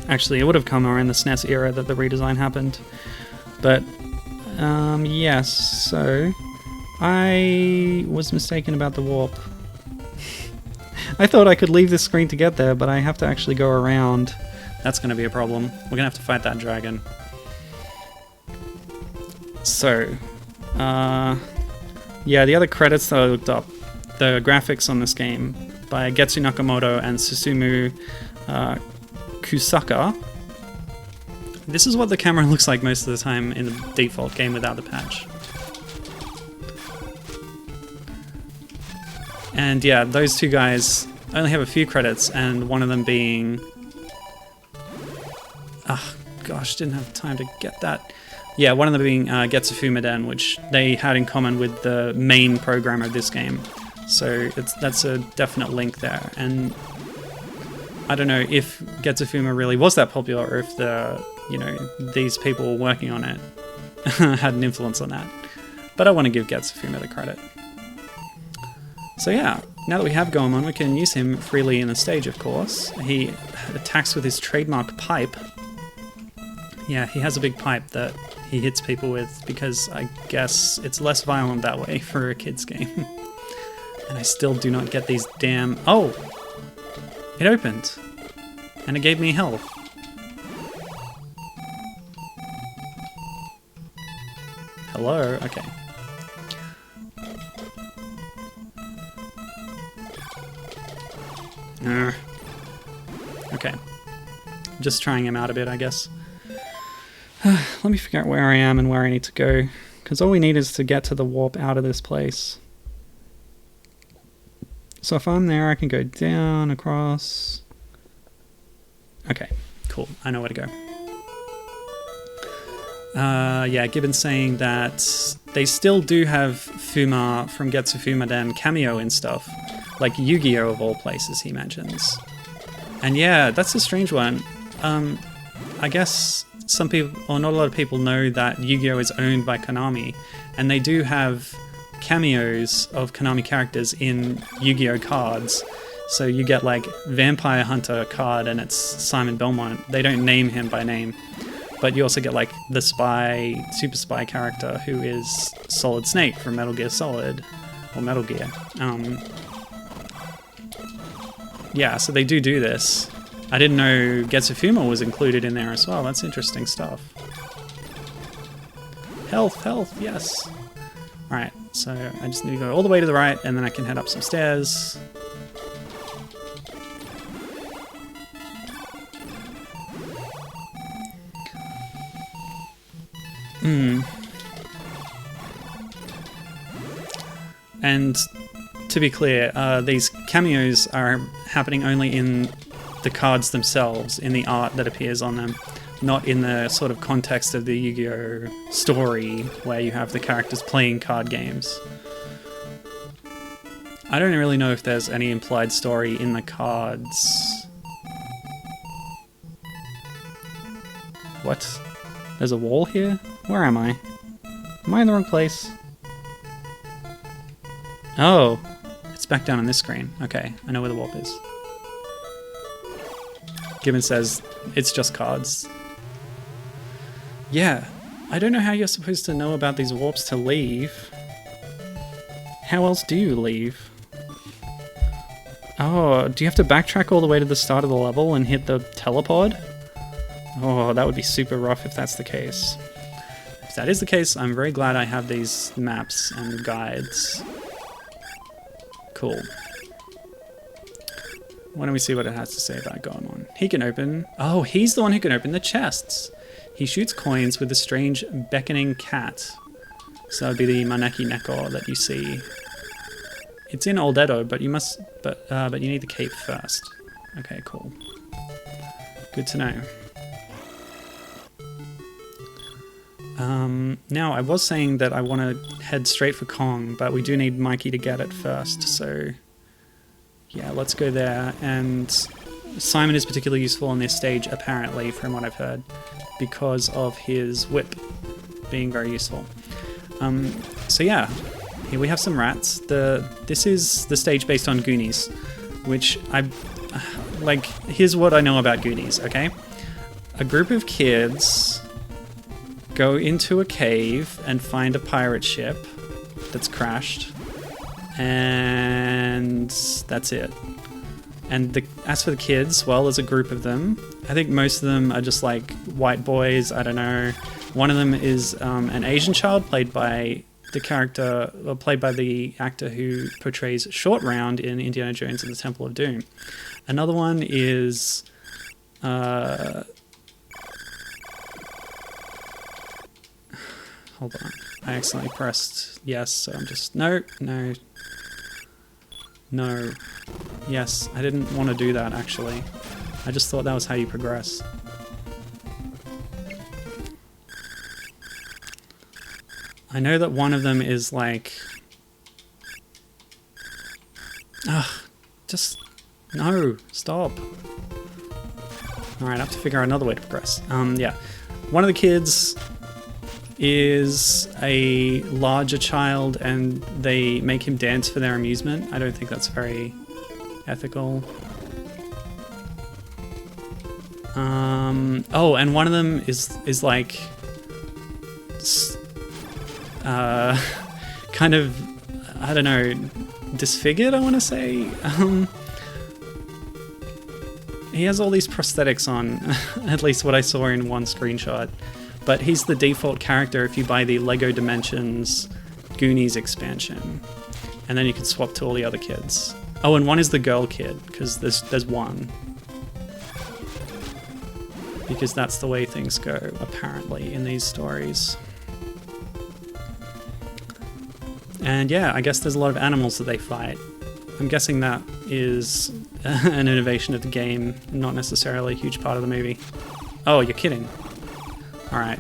Actually, it would have come around the SNES era that the redesign happened. But, yes, so I was mistaken about the warp. I thought I could leave this screen to get there, but I have to actually go around. That's going to be a problem. We're going to have to fight that dragon. So, yeah, the other credits that I looked up, the graphics on this game by Getsu Nakamoto and Susumu Kusaka. This is what the camera looks like most of the time in the default game without the patch. And yeah, those two guys only have a few credits, and one of them being... Ah, gosh, didn't have time to get that. Yeah, one of them being Getsu Fumaden, which they had in common with the main programmer of this game. So that's a definite link there. And I don't know if Getsu Fuma really was that popular, or if these people working on it had an influence on that. But I want to give Getsu Fuma the credit. So yeah, now that we have Goemon, we can use him freely in the stage, of course. He attacks with his trademark pipe. Yeah, he has a big pipe that he hits people with, because I guess it's less violent that way for a kid's game. And I still do not get these damn... Oh! It opened! And it gave me health. Hello? Okay. Okay. Just trying him out a bit, I guess. Let me figure out where I am and where I need to go, because all we need is to get to the warp out of this place. So if I'm there, I can go down, across... Okay, cool. I know where to go. Yeah, Gibbon's saying that they still do have Fuma from Getsu Fumaden cameo and stuff, like Yu-Gi-Oh! Of all places, he mentions. And yeah, that's a strange one. I guess some people, or not a lot of people, know that Yu-Gi-Oh! Is owned by Konami, and they do have cameos of Konami characters in Yu-Gi-Oh! Cards. So you get like Vampire Hunter card and it's Simon Belmont. They don't name him by name. But you also get like the spy, super spy character who is Solid Snake from Metal Gear Solid, or Metal Gear. Yeah, so they do this. I didn't know Getsufuma was included in there as well. That's interesting stuff. Health, yes. Alright, so I just need to go all the way to the right and then I can head up some stairs. And to be clear, these cameos are happening only in the cards themselves, in the art that appears on them, not in the sort of context of the Yu-Gi-Oh! Story where you have the characters playing card games. I don't really know if there's any implied story in the cards. What? There's a wall here? Where am I? Am I in the wrong place? Oh, it's back down on this screen. Okay, I know where the warp is. Gibbon says it's just cards. Yeah, I don't know how you're supposed to know about these warps to leave. How else do you leave? Oh, do you have to backtrack all the way to the start of the level and hit the telepod? Oh, that would be super rough if that's the case. If that is the case, I'm very glad I have these maps and guides. Cool. Why don't we see what it has to say about Goemon? He can open... Oh, he's the one who can open the chests. He shoots coins with a strange beckoning cat. So that would be the Maneki Neko that you see. It's in Old Edo, but you must... But you need the cape first. Okay, cool. Good to know. Now, I was saying that I want to head straight for Kong, but we do need Mikey to get it first, so... Yeah, let's go there, and Simon is particularly useful on this stage, apparently, from what I've heard, because of his whip being very useful. So yeah, here we have some rats. This is the stage based on Goonies, which here's what I know about Goonies, okay? A group of kids go into a cave and find a pirate ship that's crashed, and that's it. And as for the kids, well, there's a group of them. I think most of them are just like white boys, I don't know. One of them is an Asian child played by the actor who portrays Short Round in Indiana Jones and the Temple of Doom. Another one is hold on. I accidentally pressed yes, so I'm just... No. Yes, I didn't want to do that, actually. I just thought that was how you progress. I know that one of them is like... Ugh, just... No, stop. Alright, I have to figure out another way to progress. Yeah. One of the kids is a larger child and they make him dance for their amusement. I don't think that's very ethical. Oh, and one of them is like kind of, I don't know, disfigured, I want to say. He has all these prosthetics on, at least what I saw in one screenshot. But he's the default character if you buy the LEGO Dimensions Goonies expansion. And then you can swap to all the other kids. Oh, and one is the girl kid, because there's one. Because that's the way things go, apparently, in these stories. And yeah, I guess there's a lot of animals that they fight. I'm guessing that is an innovation of the game, not necessarily a huge part of the movie. Oh, you're kidding. Alright,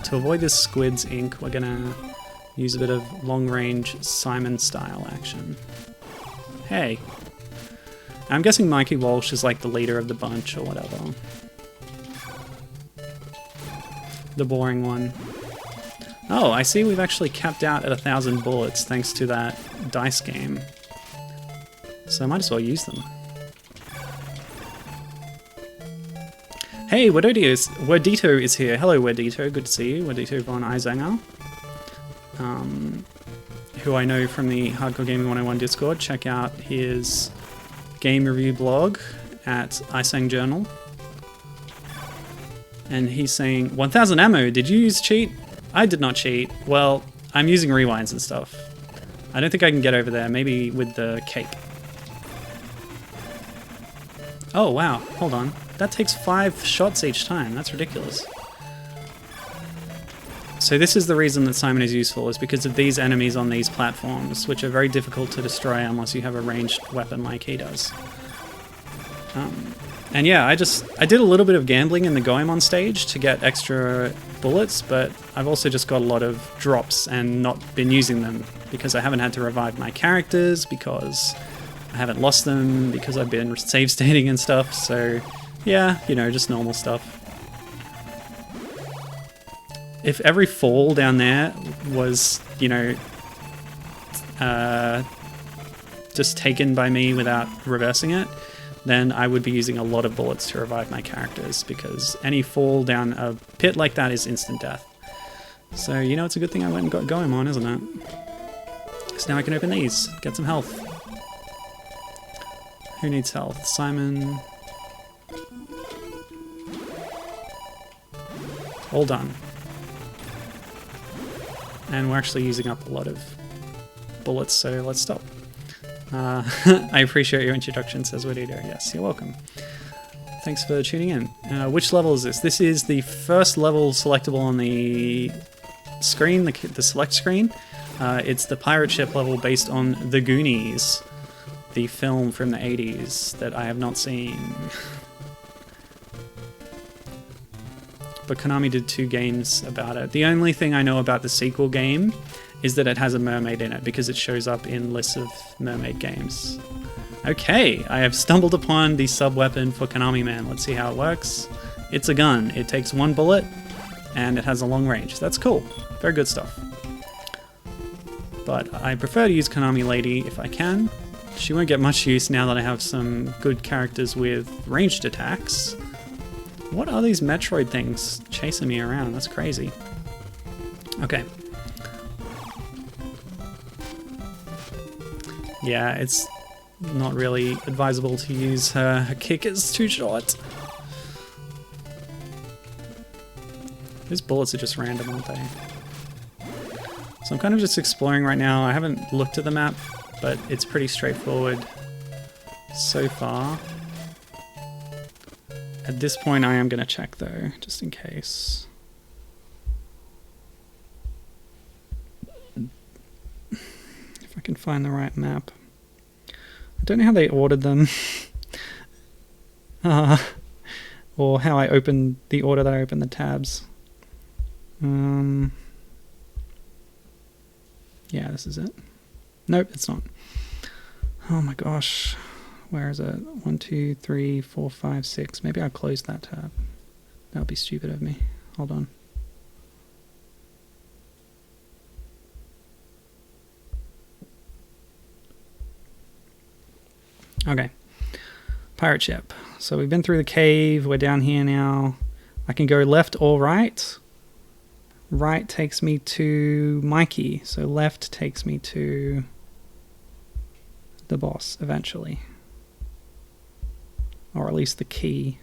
to avoid this squid's ink, we're gonna use a bit of long-range Simon-style action. Hey. I'm guessing Mikey Walsh is like the leader of the bunch or whatever. The boring one. Oh, I see we've actually capped out at 1,000 bullets thanks to that dice game. So I might as well use them. Hey, Werdito is here. Hello, Werdito. Good to see you. Werdito von Eisanger. Who I know from the Hardcore Gaming 101 Discord. Check out his game review blog at Isang Journal. And he's saying, 1,000 ammo, did you use cheat? I did not cheat. Well, I'm using rewinds and stuff. I don't think I can get over there, maybe with the cape. Oh wow, hold on. That takes 5 shots each time, that's ridiculous. So this is the reason that Simon is useful, is because of these enemies on these platforms, which are very difficult to destroy unless you have a ranged weapon like he does. And yeah, I did a little bit of gambling in the Goemon stage to get extra bullets, but I've also just got a lot of drops and not been using them because I haven't had to revive my characters, because I haven't lost them, because I've been save stating and stuff, so yeah, you know, just normal stuff. If every fall down there was, you know, just taken by me without reversing it, then I would be using a lot of bullets to revive my characters, because any fall down a pit like that is instant death. So, you know, it's a good thing I went and got Goemon, isn't it? So now I can open these, get some health. Who needs health? Simon. All done. And we're actually using up a lot of bullets, so let's stop. I appreciate your introduction, says Wadito. Yes, you're welcome. Thanks for tuning in. Which level is this? This is the first level selectable on the screen, the select screen. It's the pirate ship level based on The Goonies, the film from the 80s that I have not seen. But Konami did 2 games about it. The only thing I know about the sequel game is that it has a mermaid in it, because it shows up in lists of mermaid games. Okay, I have stumbled upon the sub-weapon for Konami Man. Let's see how it works. It's a gun. It takes 1 bullet, and it has a long range. That's cool. Very good stuff. But I prefer to use Konami Lady if I can. She won't get much use now that I have some good characters with ranged attacks. What are these Metroid things chasing me around? That's crazy. Okay. Yeah, it's not really advisable to use her kick, it's too short. These bullets are just random, aren't they? So I'm kind of just exploring right now. I haven't looked at the map, but it's pretty straightforward so far. At this point I am going to check though, just in case. If I can find the right map. I don't know how they ordered them. Or how I opened the order that I opened the tabs. Yeah, this is it. Nope, it's not. Oh my gosh. Where is it? 1, 2, 3, 4, 5, 6. Maybe I'll close that tab. That would be stupid of me. Hold on. Okay. Pirate ship. So we've been through the cave. We're down here now. I can go left or right. Right takes me to Mikey. So left takes me to the boss eventually. Or at least the key.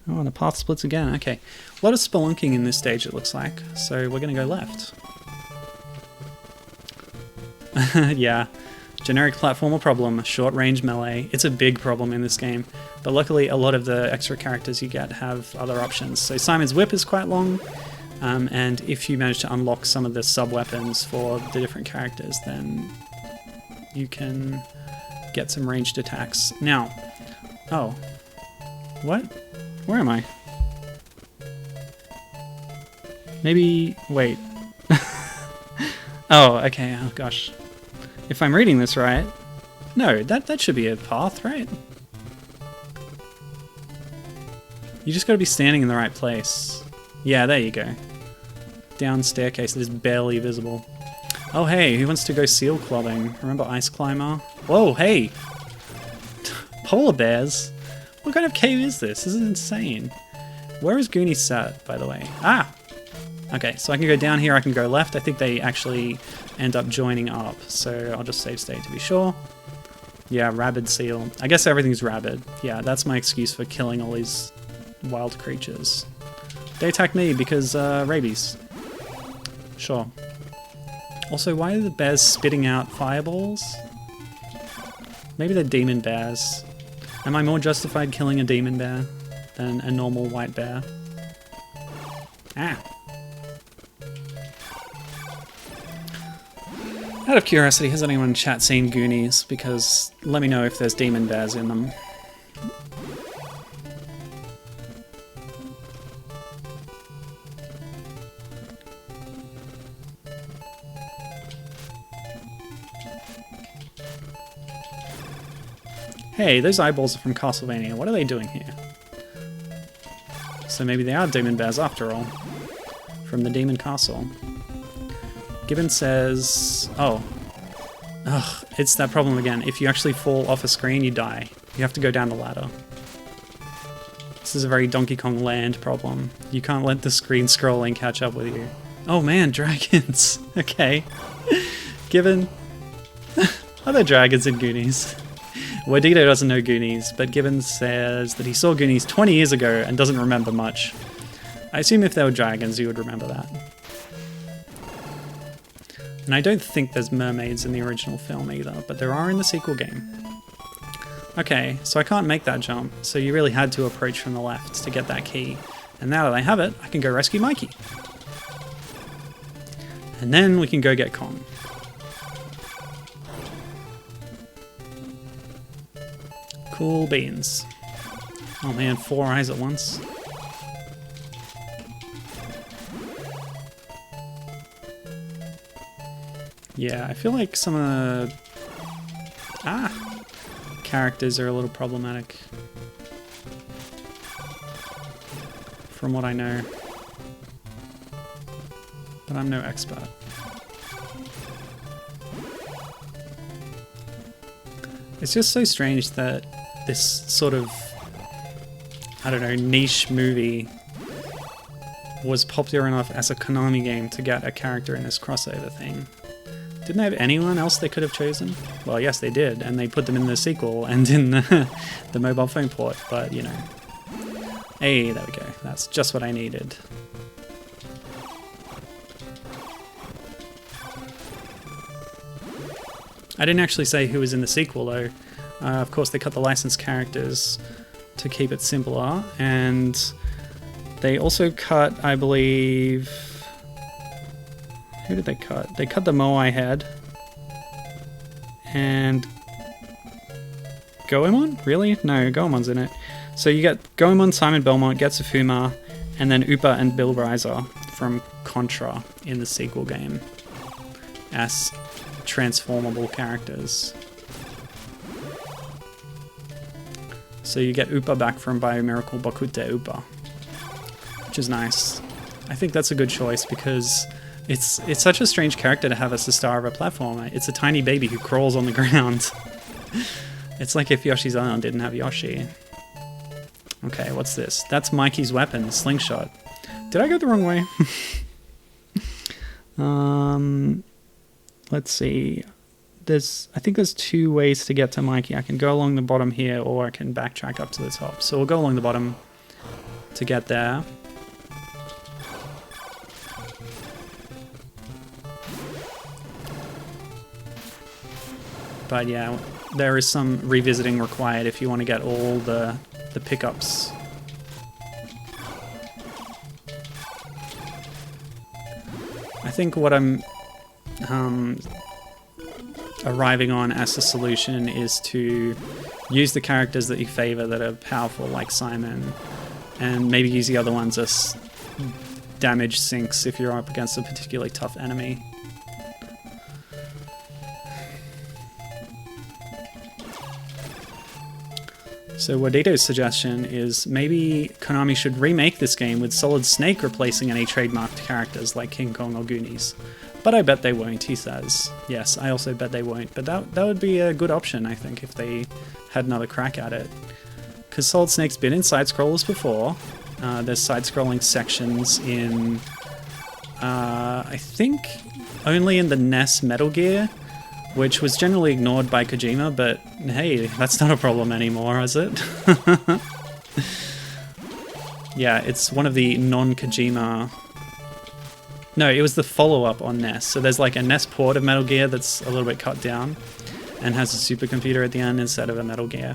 Oh, and the path splits again. Okay. A lot of spelunking in this stage, it looks like. So we're going to go left. Yeah. Generic platformer problem. Short range melee. It's a big problem in this game. But luckily, a lot of the extra characters you get have other options. So Simon's whip is quite long. And if you manage to unlock some of the sub-weapons for the different characters, then you can get some ranged attacks. Now, oh, what? Where am I? Maybe, wait. Oh, okay, oh gosh. If I'm reading this right. No, that should be a path, right? You just gotta be standing in the right place. Yeah, there you go. Down staircase that is barely visible. Oh hey, who wants to go seal clubbing? Remember Ice Climber? Whoa, hey! Polar bears? What kind of cave is this? This is insane. Where is Goonie sat, by the way? Ah! Okay, so I can go down here, I can go left. I think they actually end up joining up, so I'll just save state to be sure. Yeah, rabid seal. I guess everything's rabid. Yeah, that's my excuse for killing all these wild creatures. They attack me because rabies. Sure. Also, why are the bears spitting out fireballs? Maybe they're demon bears. Am I more justified killing a demon bear than a normal white bear? Ah. Out of curiosity, has anyone in chat seen Goonies? Because let me know if there's demon bears in them. Hey, those eyeballs are from Castlevania. What are they doing here? So maybe they are demon bears after all. From the demon castle. Gibbon says... Oh. Ugh, it's that problem again. If you actually fall off a screen, you die. You have to go down the ladder. This is a very Donkey Kong Land problem. You can't let the screen scrolling catch up with you. Oh man, dragons! Okay. Gibbon... Are there dragons in Goonies? Wadito doesn't know Goonies, but Gibbon says that he saw Goonies 20 years ago and doesn't remember much. I assume if there were dragons, you would remember that. And I don't think there's mermaids in the original film either, but there are in the sequel game. Okay, so I can't make that jump, so you really had to approach from the left to get that key. And now that I have it, I can go rescue Mikey. And then we can go get Kong. Cool beans. Oh man, 4 eyes at once. Yeah, I feel like some of the characters are a little problematic. From what I know. But I'm no expert. It's just so strange that this sort of, I don't know, niche movie was popular enough as a Konami game to get a character in this crossover thing. Didn't they have anyone else they could have chosen? Well, yes, they did, and they put them in the sequel and in the mobile phone port, but, you know. Hey, there we go. That's just what I needed. I didn't actually say who was in the sequel, though. Of course, they cut the licensed characters to keep it simpler, and they also cut, I believe... Who did they cut? They cut the Moai head. And... Goemon? Really? No, Goemon's in it. So you get Goemon, Simon Belmont, Getsufuma, and then Upa and Bill Riser from Contra in the sequel game as transformable characters. So you get Upa back from Biomiracle Bokute Upa, which is nice. I think that's a good choice because it's such a strange character to have as the star of a platformer. It's a tiny baby who crawls on the ground. It's like if Yoshi's Island didn't have Yoshi. Okay, what's this? That's Mikey's weapon, the slingshot. Did I go the wrong way? Let's see. I think there's 2 ways to get to Mikey. I can go along the bottom here, or I can backtrack up to the top. So we'll go along the bottom to get there. But yeah, there is some revisiting required if you want to get all the pickups. I think what I'm arriving on as a solution is to use the characters that you favor that are powerful, like Simon, and maybe use the other ones as damage sinks if you're up against a particularly tough enemy. So Wadito's suggestion is maybe Konami should remake this game with Solid Snake replacing any trademarked characters like King Kong or Goonies. But I bet they won't, he says. Yes, I also bet they won't, but that would be a good option, I think, if they had another crack at it. Because Solid Snake's been in side-scrollers before. There's side-scrolling sections in, I think, only in the NES Metal Gear, which was generally ignored by Kojima, but hey, that's not a problem anymore, is it? Yeah, it's one of the non-Kojima... No, it was the follow-up on NES. So there's like a NES port of Metal Gear that's a little bit cut down and has a supercomputer at the end instead of a Metal Gear.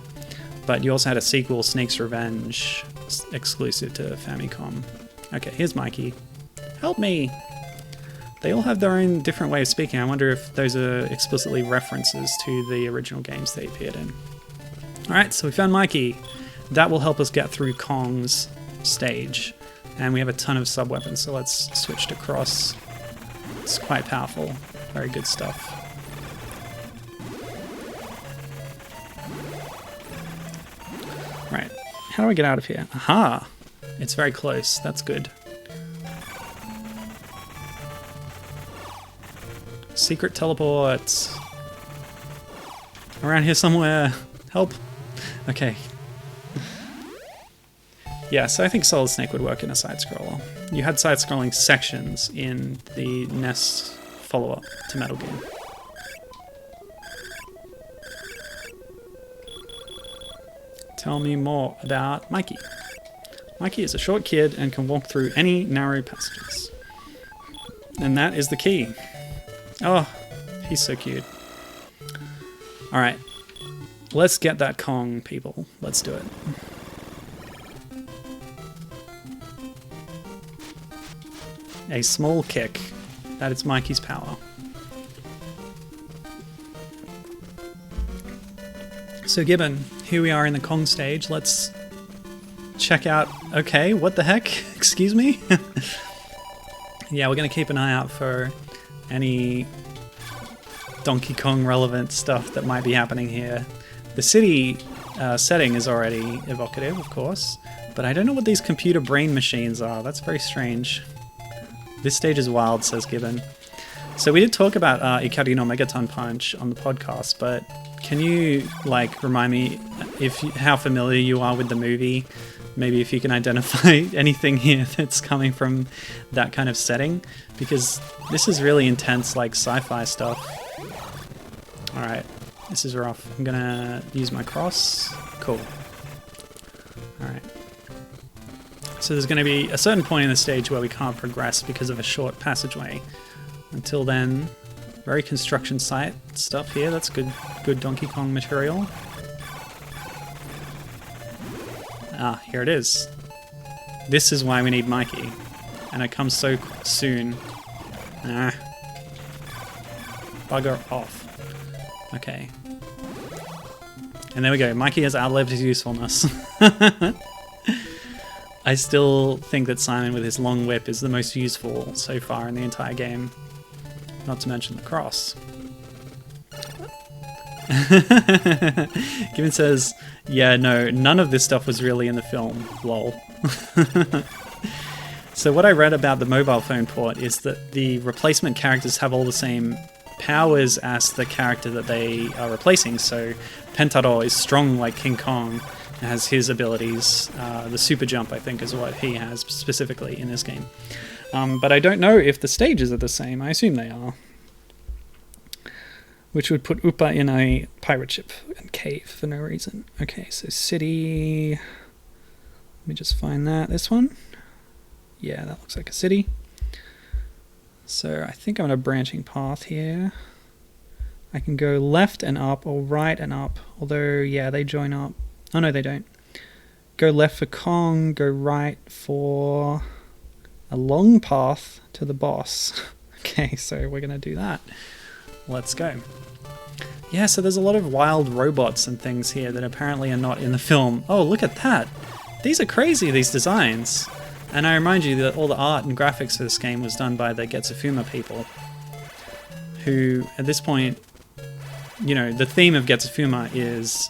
But you also had a sequel, Snake's Revenge, exclusive to Famicom. Okay, here's Mikey. Help me! They all have their own different way of speaking. I wonder if those are explicitly references to the original games they appeared in. Alright, so we found Mikey. That will help us get through Kong's stage. And we have a ton of sub-weapons, so let's switch to Cross. It's quite powerful. Very good stuff. Right, how do I get out of here? Aha! It's very close, that's good. Secret teleports. Around here somewhere. Help. Okay. Yeah, so I think Solid Snake would work in a side-scroller. You had side-scrolling sections in the NES follow-up to Metal Gear. Tell me more about Mikey. Mikey is a short kid and can walk through any narrow passages. And that is the key. Oh, he's so cute. Alright, let's get that Kong, people. Let's do it. A small kick. That is Mikey's power. So Gibbon, here we are in the Kong stage. Let's check out... Okay, what the heck? Excuse me? Yeah, we're going to keep an eye out for any Donkey Kong relevant stuff that might be happening here. The city setting is already evocative, of course, but I don't know what these computer brain machines are. That's very strange. This stage is wild, says Gibbon. So we did talk about Ikari no Megaton Punch on the podcast, but can you like remind me how familiar you are with the movie? Maybe if you can identify anything here that's coming from that kind of setting, because this is really intense, like sci-fi stuff. All right, this is rough. I'm gonna use my cross. Cool. All right. So there's going to be a certain point in the stage where we can't progress because of a short passageway. Until then, very construction site stuff here. That's good Donkey Kong material. Ah, here it is. This is why we need Mikey. And it comes so soon. Ah. Bugger off. Okay. And there we go. Mikey has outlived his usefulness. I still think that Simon with his long whip is the most useful so far in the entire game. Not to mention the cross. Given says, yeah, no, none of this stuff was really in the film. Lol. So what I read about the mobile phone port is that the replacement characters have all the same powers as the character that they are replacing. So Pentaro is strong like King Kong, has his abilities. The super jump, I think, is what he has specifically in this game. But I don't know if the stages are the same. I assume they are. Which would put Upa in a pirate ship and cave for no reason. Okay, so city... Let me just find that. This one? Yeah, that looks like a city. So I think I'm on a branching path here. I can go left and up or right and up. Although, yeah, they join up. Oh no, they don't. Go left for Kong, go right for a long path to the boss. Okay, so we're gonna do that. Let's go. Yeah, so there's a lot of wild robots and things here that apparently are not in the film. Oh, look at that! These are crazy, these designs. And I remind you that all the art and graphics for this game was done by the Getsufuma people, who, at this point, you know, the theme of Getsufuma is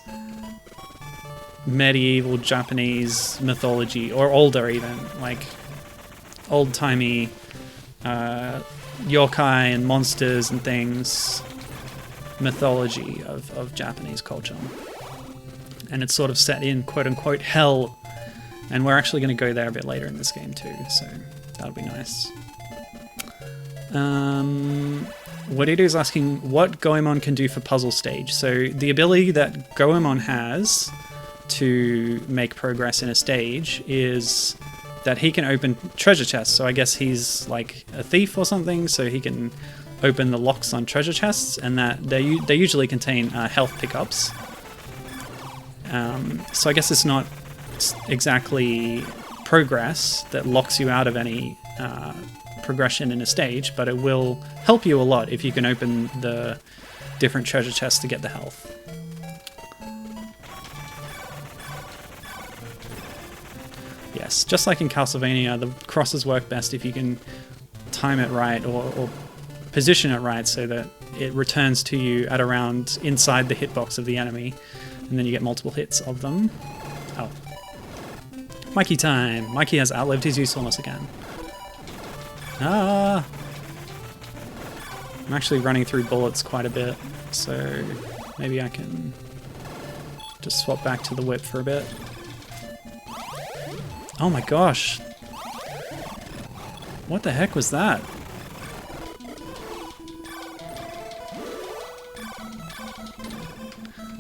medieval Japanese mythology, or older even, like old-timey yokai and monsters and things, mythology of Japanese culture. And it's sort of set in quote-unquote hell, and we're actually going to go there a bit later in this game too, so that'll be nice. Wadito is asking what Goemon can do for puzzle stage. So the ability that Goemon has to make progress in a stage is that he can open treasure chests. So I guess he's like a thief or something, so he can open the locks on treasure chests, and that they usually contain health pickups. So I guess it's not exactly progress that locks you out of any progression in a stage, but it will help you a lot if you can open the different treasure chests to get the health. Yes, just like in Castlevania, the crosses work best if you can time it right or position it right so that it returns to you at around inside the hitbox of the enemy, and then you get multiple hits of them. Oh. Mikey time! Mikey has outlived his usefulness again. Ah! I'm actually running through bullets quite a bit, so maybe I can just swap back to the whip for a bit. Oh my gosh! What the heck was that?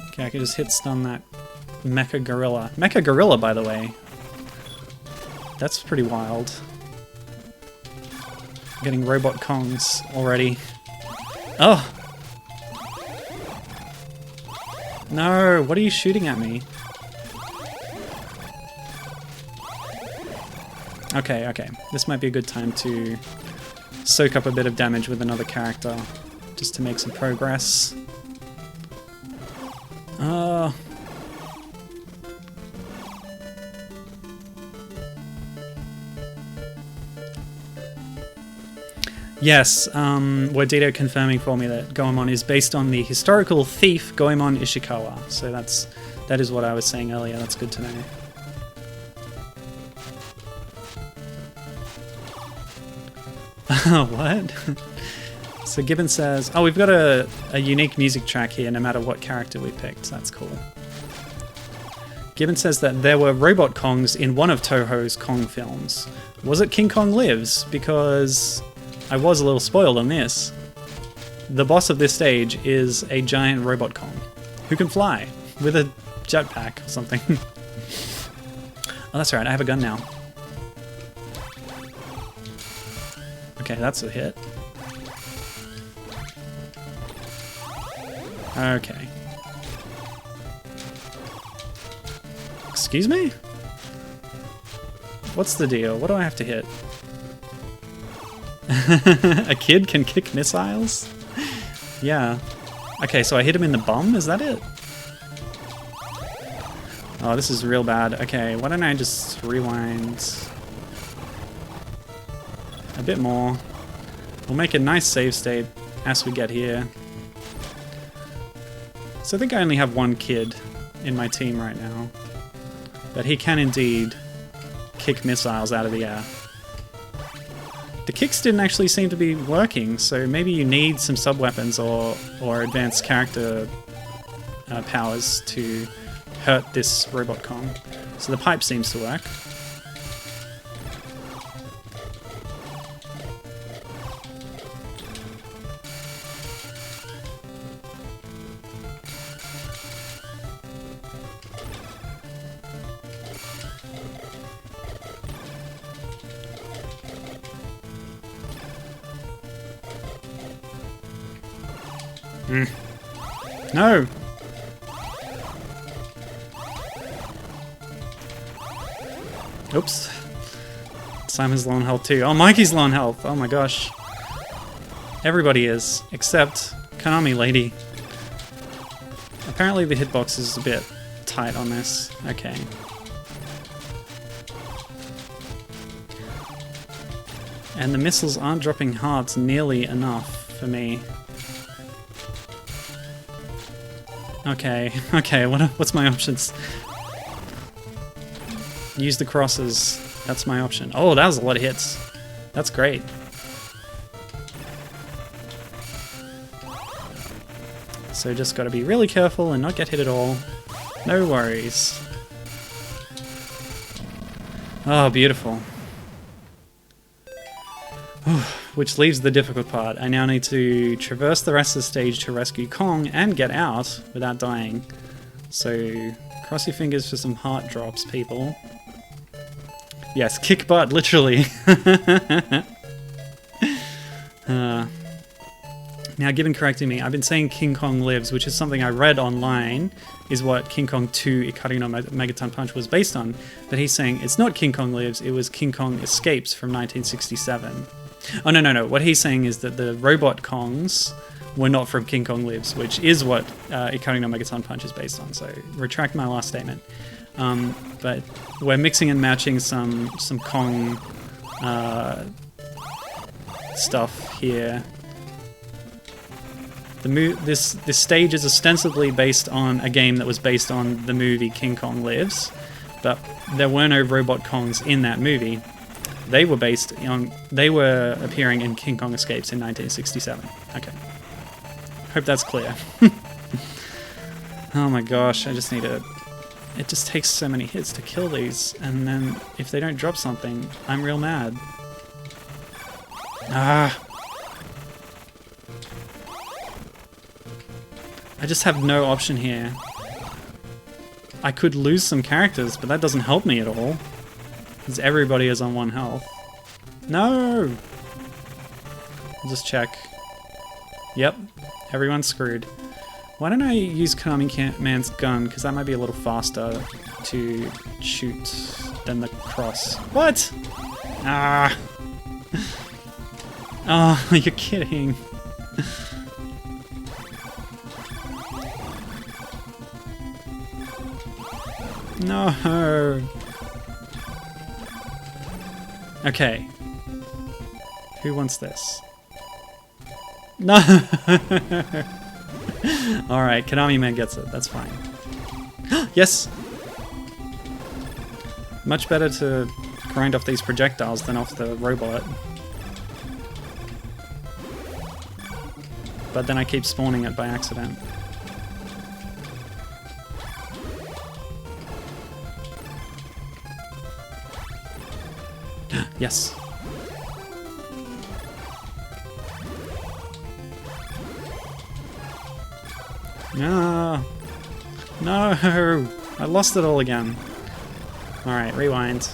Okay, I can just hit stun that Mecha Gorilla. Mecha Gorilla, by the way. That's pretty wild. Getting robot Kongs already. Oh! No, what are you shooting at me? Okay, okay. This might be a good time to soak up a bit of damage with another character, just to make some progress. Yes, Wadito confirming for me that Goemon is based on the historical thief Goemon Ishikawa. So that is what I was saying earlier. That's good to know. What? So Gibbon says, oh, we've got a unique music track here no matter what character we picked. That's cool. Gibbon says that there were robot Kongs in one of Toho's Kong films. Was it King Kong Lives? Because I was a little spoiled on this. The boss of this stage is a giant robot Kong who can fly with a jetpack or something. Oh, that's right, I have a gun now. Okay, that's a hit. Okay. Excuse me? What's the deal? What do I have to hit? A kid can kick missiles? Yeah. Okay, so I hit him in the bum? Is that it? Oh, this is real bad. Okay, why don't I just rewind a bit more. We'll make a nice save state as we get here. So I think I only have one kid in my team right now, but he can indeed kick missiles out of the air. The kicks didn't actually seem to be working, so maybe you need some sub-weapons or advanced character powers to hurt this robot Kong. So the pipe seems to work. No! Oops. Simon's low on health too. Oh, Mikey's low on health. Oh my gosh. Everybody is, except Konami Lady. Apparently the hitbox is a bit tight on this. Okay. And the missiles aren't dropping hearts nearly enough for me. Okay, okay, what's my options? Use the crosses. That's my option. Oh, that was a lot of hits. That's great. So just got to be really careful and not get hit at all. No worries. Oh, beautiful. Which leaves the difficult part. I now need to traverse the rest of the stage to rescue Kong and get out without dying. So, cross your fingers for some heart drops, people. Yes, kick butt, literally. Now, given correcting me, I've been saying King Kong Lives, which is something I read online, is what King Kong 2 Ikari no Megaton Punch was based on. But he's saying it's not King Kong Lives, it was King Kong Escapes from 1967. Oh, no. What he's saying is that the robot Kongs were not from King Kong Lives, which is what Ikari no Megaton Punch is based on. So, retract my last statement. But we're mixing and matching some Kong stuff here. This stage is ostensibly based on a game that was based on the movie King Kong Lives, but there were no robot Kongs in that movie. They were appearing in King Kong Escapes in 1967. Okay. Hope that's clear. Oh my gosh, I just need to... It just takes so many hits to kill these, and then if they don't drop something, I'm real mad. Ah! I just have no option here. I could lose some characters, but that doesn't help me at all. Because everybody is on 1 health. No! I'll just check. Yep, everyone's screwed. Why don't I use Konami Man's gun, because that might be a little faster to shoot than the cross. What? Ah! Oh, you're kidding. No! Okay. Who wants this? No! Alright, Konami Man gets it. That's fine. Yes! Much better to grind off these projectiles than off the robot. But then I keep spawning it by accident. Yes. No. No. I lost it all again. Alright, rewind.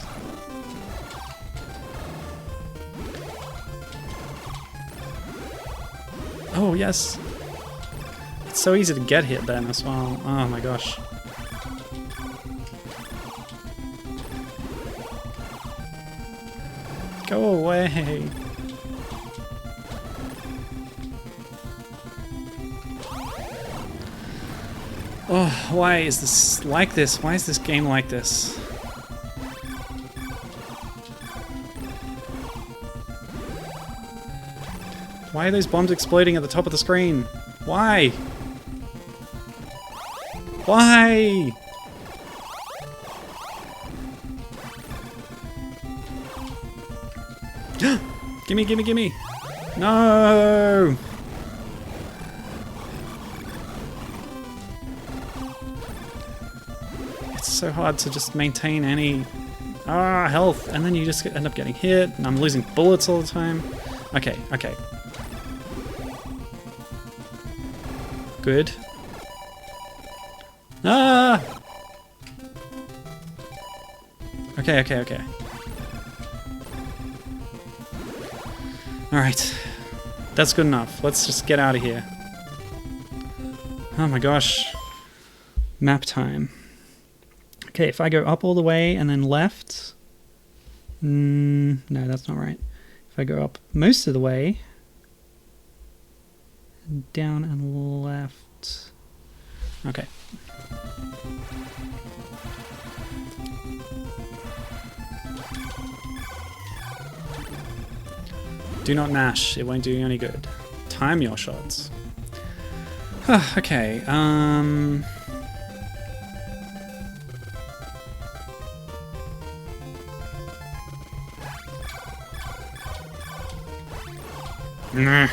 Oh, yes. It's so easy to get hit then as well. Oh my gosh. Go away. Oh, why is this like this? Why is this game like this? Why are those bombs exploding at the top of the screen? Why? Why? Gimme, gimme, gimme! No! It's so hard to just maintain any health, and then you just end up getting hit, and I'm losing bullets all the time. Okay, okay. Good. Ah! Okay, okay, okay. Alright. That's good enough. Let's just get out of here. Oh my gosh. Map time. Okay, if I go up all the way and then left... no, that's not right. If I go up most of the way... down and left... Okay. Do not mash, it won't do you any good. Time your shots. Okay, Nah.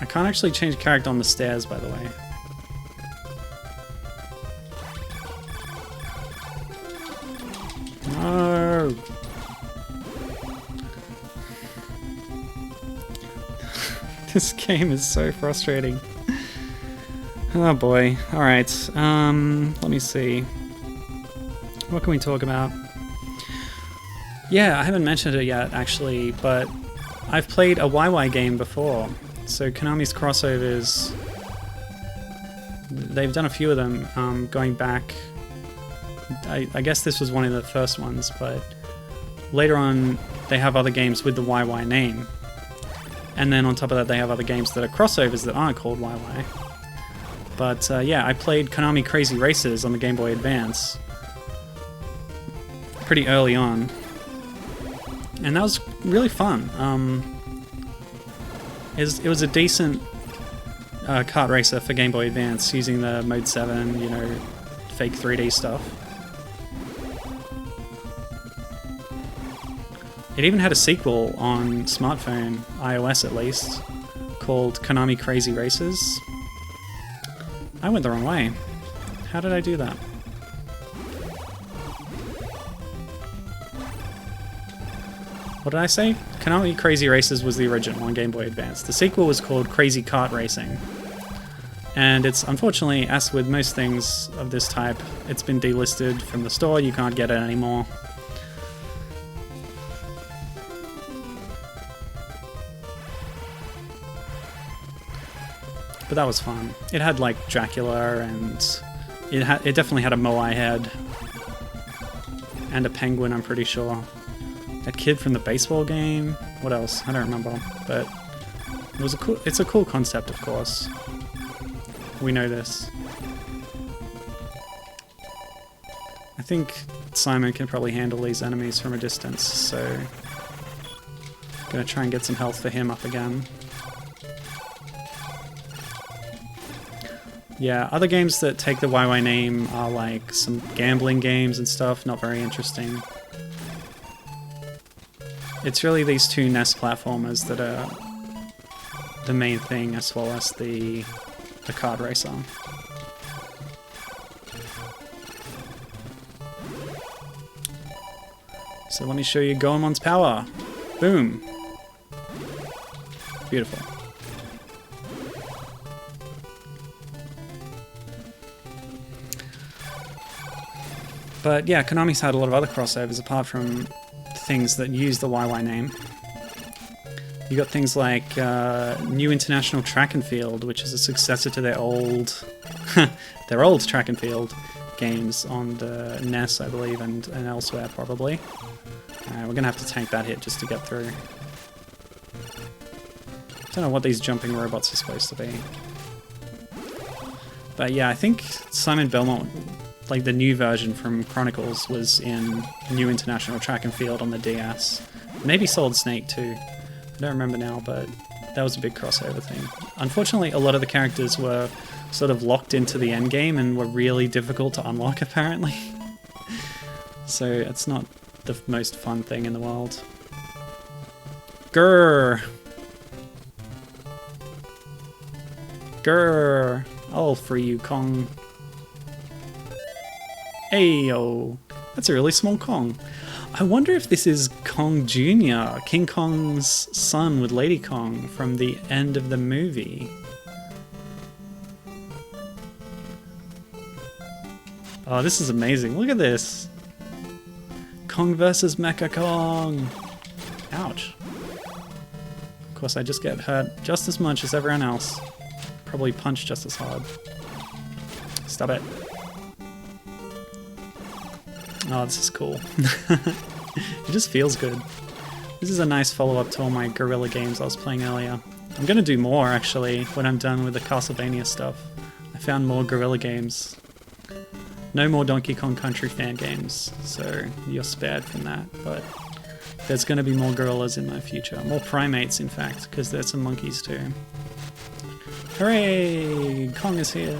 I can't actually change character on the stairs, by the way. No. This game is so frustrating. Oh boy. Alright, let me see. What can we talk about? Yeah, I haven't mentioned it yet, actually, but I've played a Wai Wai game before. So Konami's crossovers, they've done a few of them, going back. I guess this was one of the first ones, but later on they have other games with the Wai Wai name. And then on top of that they have other games that are crossovers that aren't called Wai Wai. But yeah, I played Konami Crazy Racers on the Game Boy Advance pretty early on. And that was really fun. It was a decent kart racer for Game Boy Advance using the Mode 7, you know, fake 3D stuff. It even had a sequel on smartphone, iOS at least, called Konami Crazy Racers. I went the wrong way. How did I do that? What did I say? Konami Crazy Racers was the original on Game Boy Advance. The sequel was called Crazy Kart Racing. And it's, unfortunately, as with most things of this type, it's been delisted from the store, you can't get it anymore. But that was fun. It had like Dracula, and it definitely had a Moai head. And a penguin, I'm pretty sure. That kid from the baseball game? What else? I don't remember. But it was it's a cool concept, of course. We know this. I think Simon can probably handle these enemies from a distance, so I'm gonna try and get some health for him up again. Yeah, other games that take the Wai Wai name are like some gambling games and stuff, not very interesting. It's really these two NES platformers that are the main thing, as well as the kart racer. So let me show you Goemon's power. Boom. Beautiful. But yeah, Konami's had a lot of other crossovers apart from things that use the Wai Wai name. You got things like New International Track and Field, which is a successor to their old Track and Field games on the NES, I believe, and elsewhere probably. We're gonna have to tank that hit just to get through. Don't know what these jumping robots are supposed to be. But yeah, I think Simon Belmont, like the new version from Chronicles, was in New International Track and Field on the DS. Maybe Solid Snake too. I don't remember now, but that was a big crossover thing. Unfortunately, a lot of the characters were sort of locked into the end game and were really difficult to unlock, apparently. So it's not the most fun thing in the world. Grrr! Grrr! I'll free you, Kong. Ayo! That's a really small Kong. I wonder if this is Kong Jr., King Kong's son with Lady Kong from the end of the movie. Oh, this is amazing. Look at this. Kong versus Mecha Kong. Ouch. Of course, I just get hurt just as much as everyone else. Probably punch just as hard. Stop it. Oh, this is cool. It just feels good. This is a nice follow-up to all my Guerrilla games I was playing earlier. I'm gonna do more, actually, when I'm done with the Castlevania stuff. I found more Guerrilla games. No more Donkey Kong Country fan games, so you're spared from that, but there's gonna be more gorillas in my future. More primates, in fact, because there's some monkeys too. Hooray! Kong is here!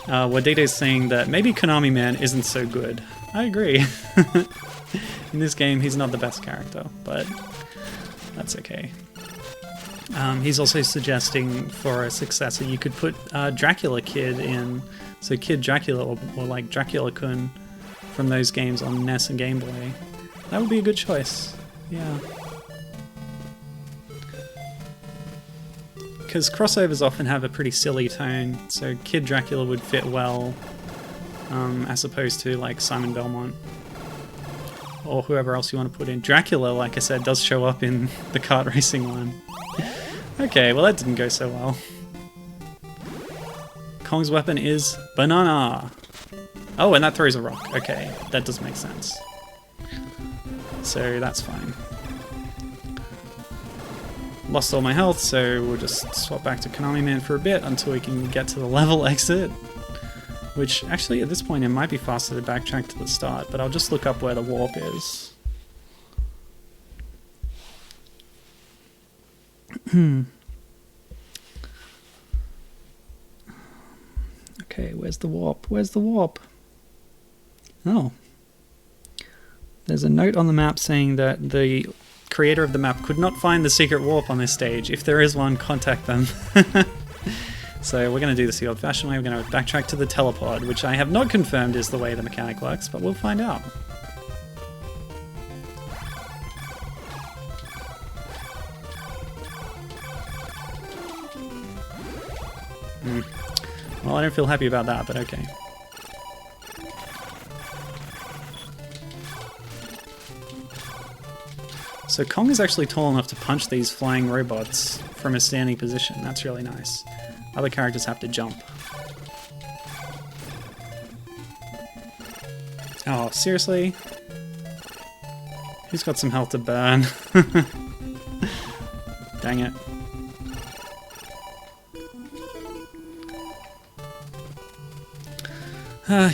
Wadide's saying that maybe Konami Man isn't so good. I agree. In this game, he's not the best character, but that's okay. He's also suggesting for a successor you could put Dracula Kid in, so Kid Dracula or like Dracula-kun from those games on NES and Game Boy. That would be a good choice, yeah. Because crossovers often have a pretty silly tone, so Kid Dracula would fit well, as opposed to like Simon Belmont. Or whoever else you want to put in. Dracula, like I said, does show up in the kart racing one. Okay, well that didn't go so well. Kong's weapon is banana. Oh, and that throws a rock. Okay, that does make sense. So that's fine. Lost all my health, so we'll just swap back to Konami Man for a bit until we can get to the level exit. Which, actually, at this point, it might be faster to backtrack to the start, but I'll just look up where the warp is. Okay, where's the warp? Where's the warp? Oh. There's a note on the map saying that the creator of the map could not find the secret warp on this stage. If there is one, contact them. So we're going to do this the old-fashioned way. We're going to backtrack to the telepod, which I have not confirmed is the way the mechanic works, but we'll find out. Well, I don't feel happy about that, but okay. So Kong is actually tall enough to punch these flying robots from a standing position. That's really nice. Other characters have to jump. Oh, seriously? Who's got some health to burn? Dang it.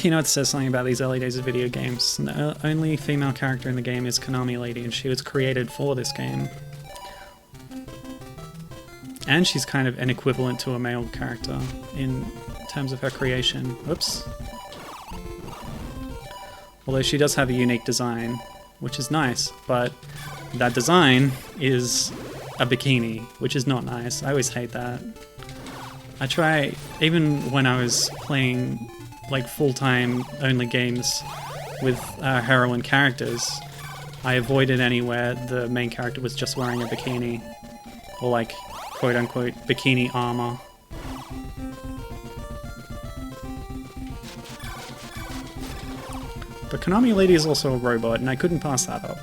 You know, it says something about these early days of video games. The only female character in the game is Konami Lady, and she was created for this game. And she's kind of an equivalent to a male character in terms of her creation. Whoops. Although she does have a unique design, which is nice, but that design is a bikini, which is not nice. I always hate that. I try, even when I was playing like full-time only games with heroine characters, I avoided anywhere the main character was just wearing a bikini, or like quote-unquote bikini armor. But Konami Lady is also a robot, and I couldn't pass that up.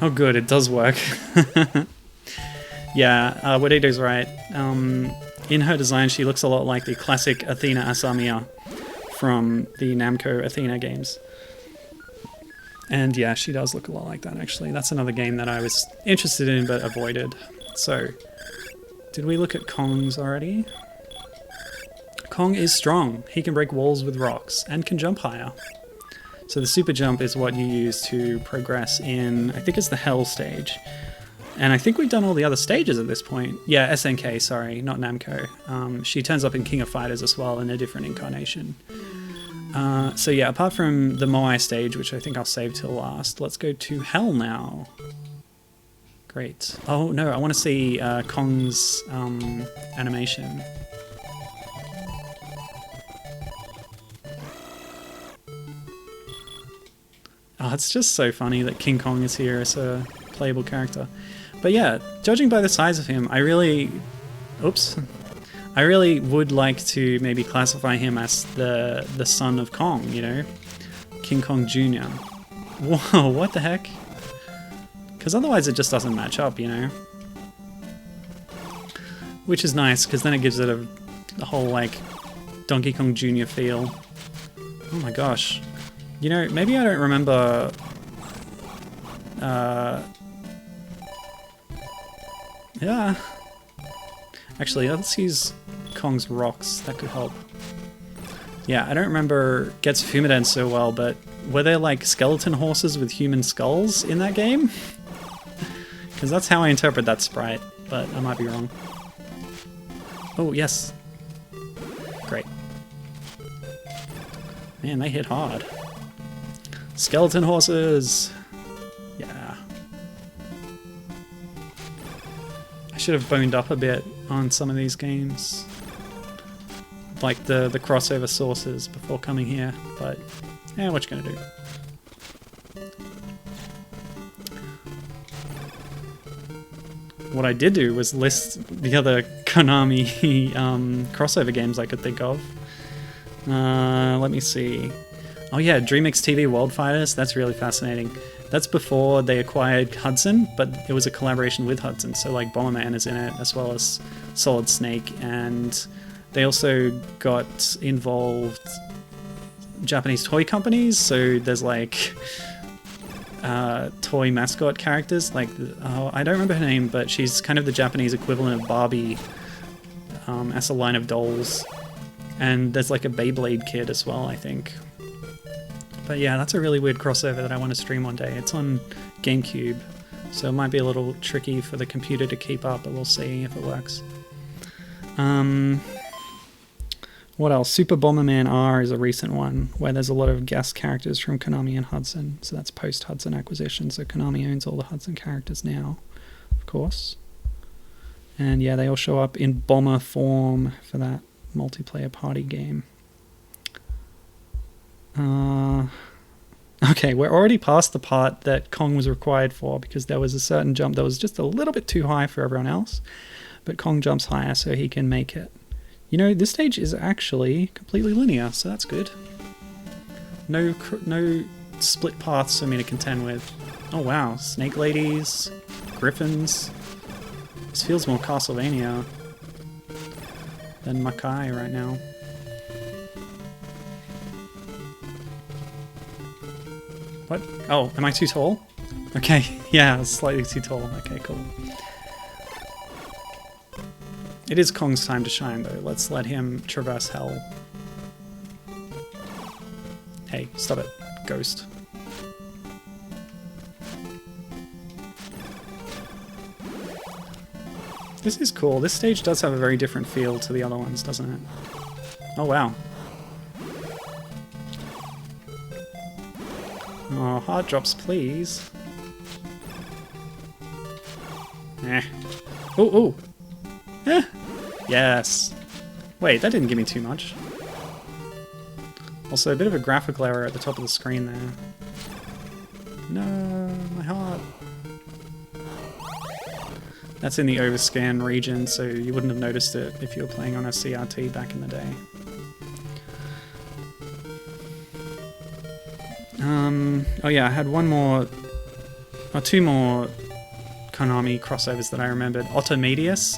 Oh good, it does work. Yeah, Wadido's right. In her design, she looks a lot like the classic Athena Asamiya from the Namco Athena games. And yeah, she does look a lot like that, actually. That's another game that I was interested in but avoided. So, did we look at Kong's already? Kong is strong. He can break walls with rocks and can jump higher. So the super jump is what you use to progress in, I think it's the Hell stage. And I think we've done all the other stages at this point. Yeah, SNK, sorry, not Namco. She turns up in King of Fighters as well in a different incarnation. So yeah, apart from the Moai stage, which I think I'll save till last, let's go to Hell now. Great. Oh no, I want to see Kong's animation. Oh, it's just so funny that King Kong is here as a playable character. But yeah, judging by the size of him, I really would like to maybe classify him as the son of Kong, you know? King Kong Jr. Whoa, what the heck? Because otherwise it just doesn't match up, you know? Which is nice, because then it gives it a whole, like, Donkey Kong Jr. feel. Oh my gosh. You know, maybe I don't remember... yeah. Actually, let's use Kong's rocks. That could help. Yeah, I don't remember Getsu Fumiden so well, but were there like skeleton horses with human skulls in that game? Because that's how I interpret that sprite, but I might be wrong. Oh, yes. Great. Man, they hit hard. Skeleton horses! Yeah. I should have boned up a bit on some of these games. Like the crossover sources before coming here, but yeah, what you gonna do? What I did do was list the other Konami crossover games I could think of. Let me see. Oh yeah, DreamX TV World Fighters, that's really fascinating. That's before they acquired Hudson, but it was a collaboration with Hudson, so like Bomberman is in it, as well as Solid Snake, and they also got involved Japanese toy companies, so there's like toy mascot characters, like, I don't remember her name, but she's kind of the Japanese equivalent of Barbie as a line of dolls. And there's like a Beyblade kid as well, I think. But yeah, that's a really weird crossover that I want to stream one day. It's on GameCube, so it might be a little tricky for the computer to keep up, but we'll see if it works. What else? Super Bomberman R is a recent one, where there's a lot of guest characters from Konami and Hudson. So that's post-Hudson acquisition, so Konami owns all the Hudson characters now, of course. And yeah, they all show up in bomber form for that multiplayer party game. Okay, we're already past the part that Kong was required for, because there was a certain jump that was just a little bit too high for everyone else, but Kong jumps higher so he can make it. You know, this stage is actually completely linear, so that's good. No split paths for me to contend with. Oh wow, snake ladies, griffins. This feels more Castlevania than Moai right now. What? Oh, am I too tall? Okay, yeah, slightly too tall. Okay, cool. It is Kong's time to shine, though. Let's let him traverse hell. Hey, stop it, ghost. This is cool. This stage does have a very different feel to the other ones, doesn't it? Oh, wow. Oh, hard drops, please. Eh. Oh, oh. Eh. Yes. Wait, that didn't give me too much. Also, a bit of a graphical error at the top of the screen there. No, my heart. That's in the overscan region, so you wouldn't have noticed it if you were playing on a CRT back in the day. Oh yeah, I had one more, or two more Konami crossovers that I remembered. Automedius,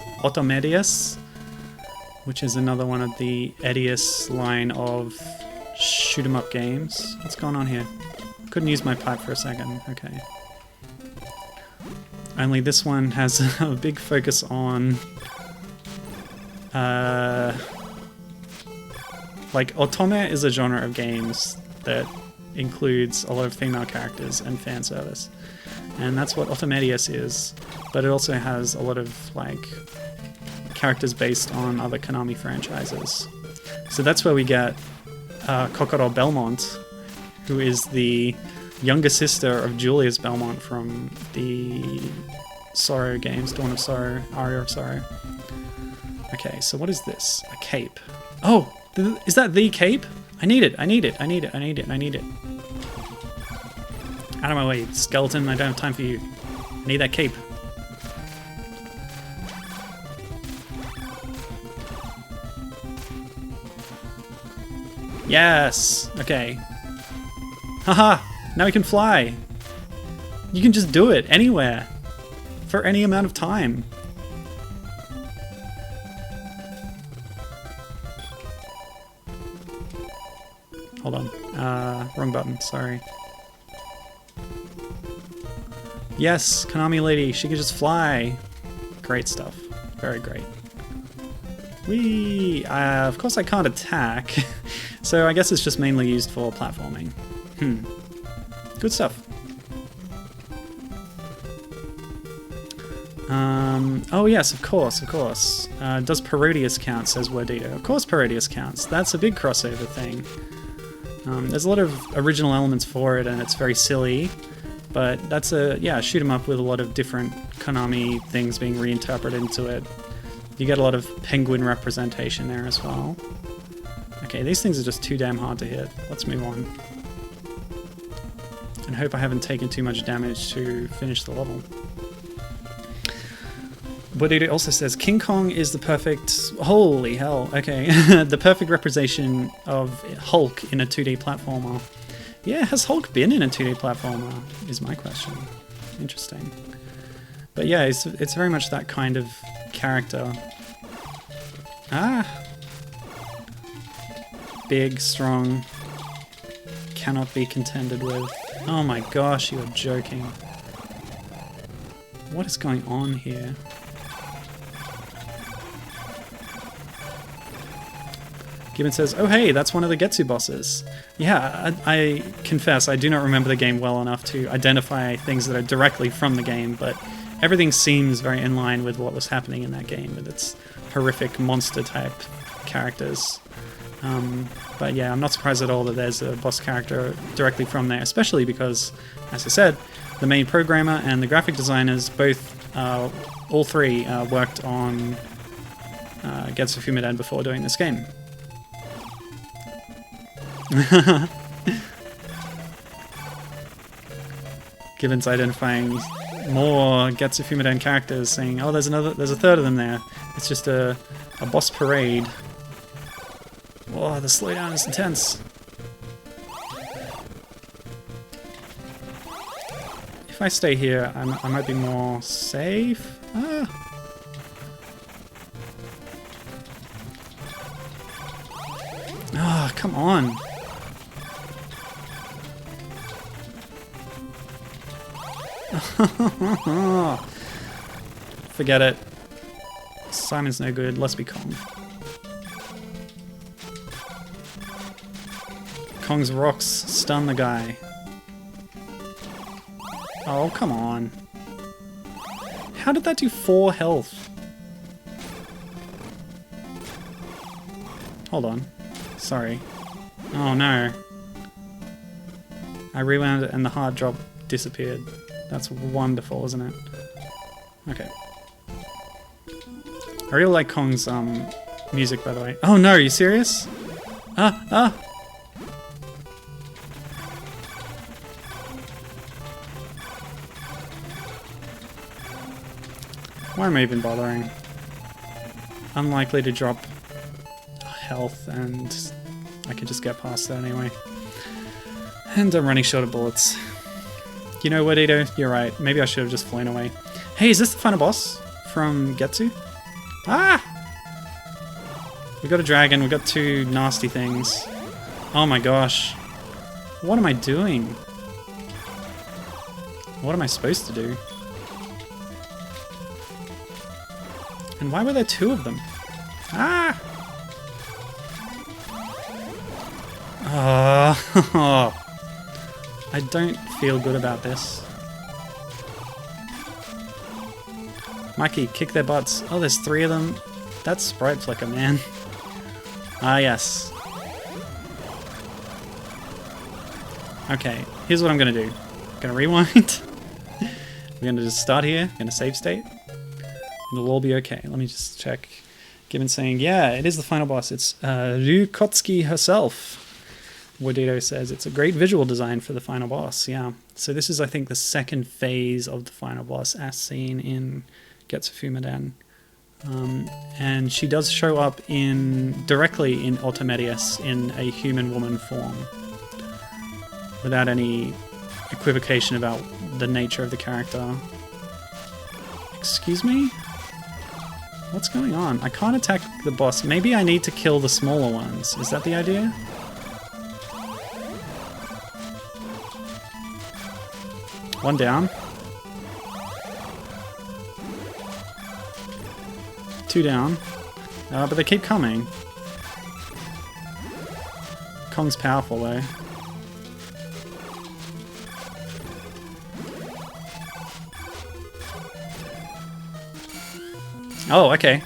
which is another one of the Edius line of shoot-'em-up games. What's going on here? Couldn't use my pipe for a second. Okay. Only this one has a big focus on like, otome is a genre of games that includes a lot of female characters and fan service. And that's what Automedius is, but it also has a lot of, like, characters based on other Konami franchises. So that's where we get Kokoro Belmont, who is the younger sister of Julius Belmont from the Sorrow games, Dawn of Sorrow, Aria of Sorrow. Okay, so what is this? A cape. Oh! Is that the cape? I need it, I need it, I need it, I need it, I need it. Out of my way, skeleton, I don't have time for you. I need that cape. Yes! Okay. Haha! Now we can fly! You can just do it, anywhere. For any amount of time. Hold on. Wrong button, sorry. Yes, Konami lady, she can just fly. Great stuff. Very great. Whee! Of course I can't attack, so I guess it's just mainly used for platforming. Good stuff. Oh yes, of course. Does Parodius count, says Wordito. Of course Parodius counts. That's a big crossover thing. There's a lot of original elements for it, and it's very silly, but that's a, yeah, shoot 'em up with a lot of different Konami things being reinterpreted into it. You get a lot of penguin representation there as well. Okay, these things are just too damn hard to hit. Let's move on. And hope I haven't taken too much damage to finish the level. But it also says King Kong is the perfect... Holy hell, okay. The perfect representation of Hulk in a 2D platformer. Yeah, has Hulk been in a 2D platformer, is my question. Interesting. But yeah, it's very much that kind of character. Ah! Big, strong, cannot be contended with. Oh my gosh, you are joking. What is going on here? Gibbon says, oh hey, that's one of the Getsu bosses. Yeah, I confess, I do not remember the game well enough to identify things that are directly from the game, but everything seems very in line with what was happening in that game, with its horrific monster-type characters. But yeah, I'm not surprised at all that there's a boss character directly from there, especially because, as I said, the main programmer and the graphic designers both, all three, worked on Getsu Fumidan before doing this game. Gibbon's identifying more Getsu Fumidan characters, saying, "Oh, there's a third of them there. It's just a boss parade." Whoa, the slowdown is intense. If I stay here, I might be more safe. Ah. Oh, come on. Forget it. Simon's no good. Let's be Kong. Kong's rocks stun the guy. Oh, come on. How did that do 4 health? Hold on. Sorry. Oh no. I rewound it and the hard drop disappeared. That's wonderful, isn't it? Okay. I really like Kong's music, by the way. Oh no, are you serious? Ah! Why am I even bothering? Unlikely to drop health, and I could just get past that anyway. And I'm running short of bullets. You know what, Ito? You're right. Maybe I should have just flown away. Hey, is this the final boss from Getsu? Ah! We got a dragon, we got 2 nasty things. Oh my gosh. What am I doing? What am I supposed to do? And why were there 2 of them? Ah! Oh, I don't feel good about this. Mikey, kick their butts. Oh, there's 3 of them. That's Sprite Flicker, man. Ah, yes. Okay, here's what I'm gonna do. I'm gonna rewind. We're gonna just start here, gonna save state. It'll all be okay. Let me just check. Given saying, yeah, it is the final boss. It's Ryukotsuki herself. Wardito says it's a great visual design for the final boss. Yeah. So this is, I think, the second phase of the final boss as seen in Getsu Fumidan. And she does show up directly in Automedius in a human woman form, without any equivocation about the nature of the character. Excuse me? What's going on? I can't attack the boss. Maybe I need to kill the smaller ones. Is that the idea? One down. 2 down. But they keep coming. Kong's powerful though. Oh, okay.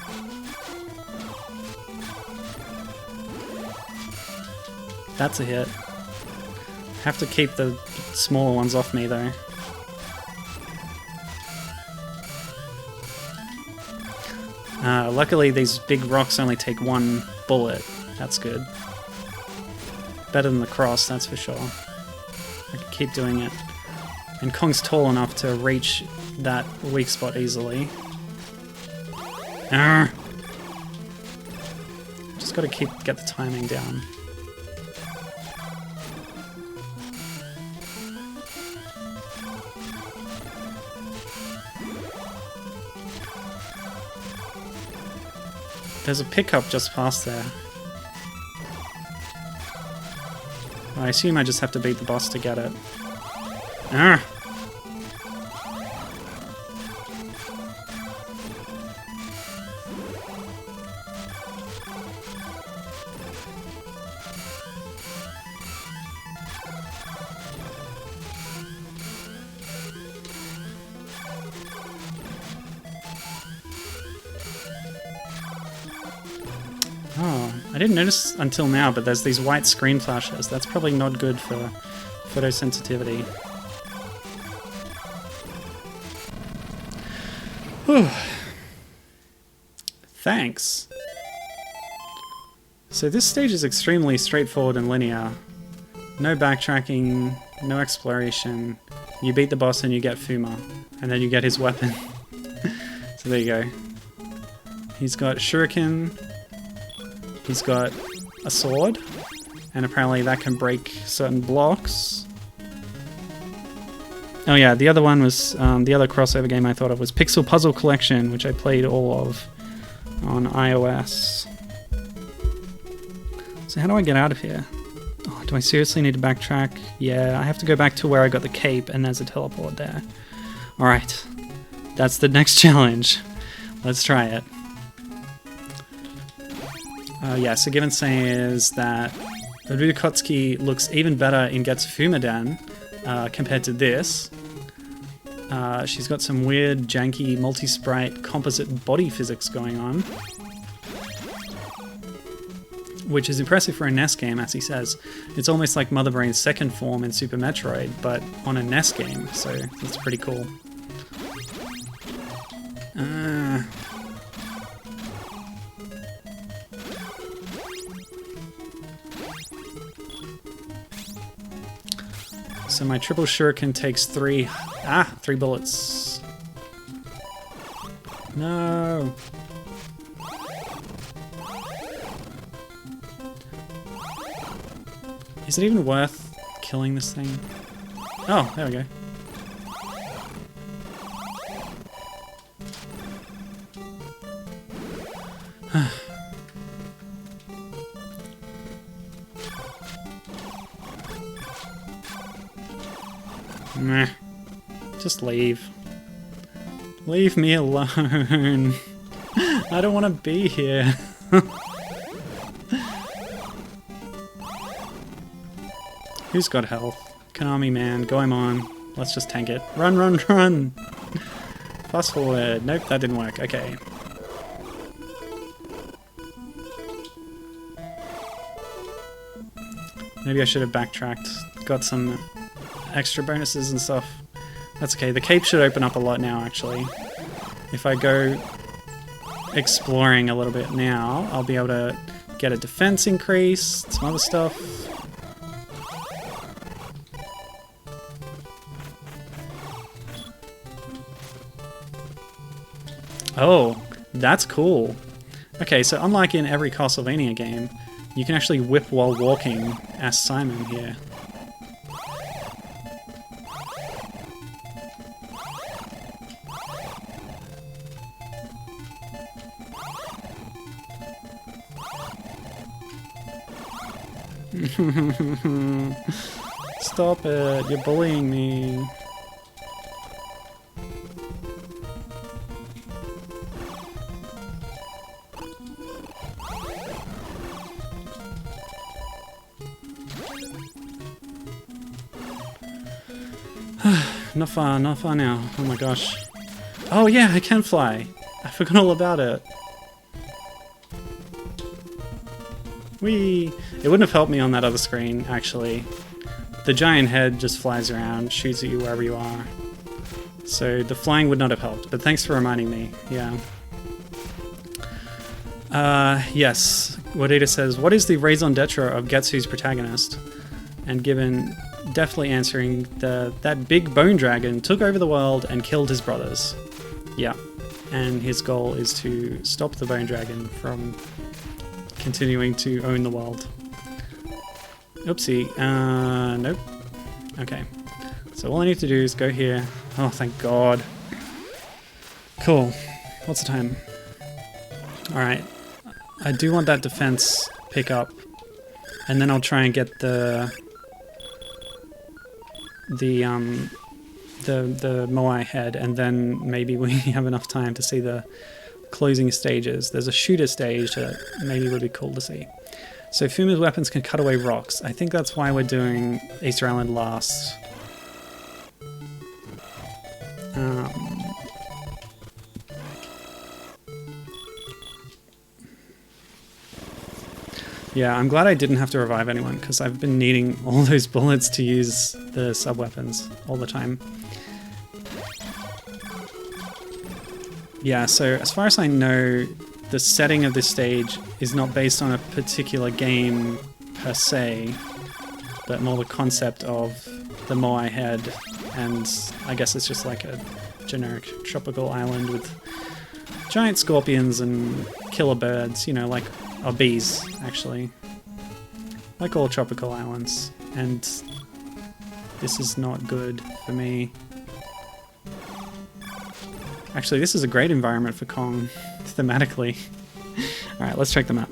That's a hit. Have to keep the smaller ones off me, though. Luckily, these big rocks only take one bullet. That's good. Better than the cross, that's for sure. I can keep doing it. And Kong's tall enough to reach that weak spot easily. Arrgh. Just gotta get the timing down. There's a pickup just past there. I assume I just have to beat the boss to get it. Arrgh. Oh, I didn't notice until now, but there's these white screen flashes. That's probably not good for photosensitivity. Whew. Thanks. So this stage is extremely straightforward and linear. No backtracking, no exploration. You beat the boss and you get Fuma. And then you get his weapon. So there you go. He's got shuriken. He's got a sword, and apparently that can break certain blocks. Oh yeah, the other one was, the other crossover game I thought of was Pixel Puzzle Collection, which I played all of on iOS. So how do I get out of here? Oh, do I seriously need to backtrack? Yeah, I have to go back to where I got the cape, and there's a teleport there. Alright, that's the next challenge. Let's try it. Yeah, so Given says that Rudikotsuki looks even better in Getsu Fumadan compared to this. She's got some weird, janky, multi-sprite composite body physics going on. Which is impressive for a NES game, as he says. It's almost like Mother Brain's second form in Super Metroid, but on a NES game, so that's pretty cool. So my triple shuriken takes three bullets. No. Is it even worth killing this thing? Oh, there we go. Meh. Just leave. Leave me alone. I don't want to be here. Who's got health? Konami man, Goemon. Let's just tank it. Run, run, run! Fast forward. Nope, that didn't work. Okay. Maybe I should have backtracked. Got some extra bonuses and stuff. That's okay. The cape should open up a lot now, actually. If I go exploring a little bit now, I'll be able to get a defense increase, some other stuff. Oh, that's cool. Okay, so unlike in every Castlevania game, you can actually whip while walking as Simon here. Stop it, you're bullying me. Not far now. Oh my gosh. Oh yeah, I can fly. I forgot all about it. Whee! It wouldn't have helped me on that other screen, actually. The giant head just flies around, shoots at you wherever you are. So the flying would not have helped, but thanks for reminding me, yeah. Yes, Wadita says, what is the raison d'etre of Getsu's protagonist? And Gibbon definitely answering, that big bone dragon took over the world and killed his brothers. Yeah, and his goal is to stop the bone dragon from continuing to own the world. Oopsie, nope. Okay, so all I need to do is go here. Oh, thank God. Cool, what's the time? Alright, I do want that defense pickup, and then I'll try and get the Moai head, and then maybe we have enough time to see the closing stages. There's a shooter stage that maybe would be cool to see. So Fuma's weapons can cut away rocks. I think that's why we're doing Easter Island last. Yeah, I'm glad I didn't have to revive anyone, because I've been needing all those bullets to use the sub-weapons all the time. Yeah, so as far as I know, the setting of this stage is not based on a particular game per se, but more the concept of the Moai head, and I guess it's just like a generic tropical island with giant scorpions and killer birds, you know, like... or bees, actually. Like all tropical islands. And this is not good for me. Actually, this is a great environment for Kong, thematically. Alright, let's check the map.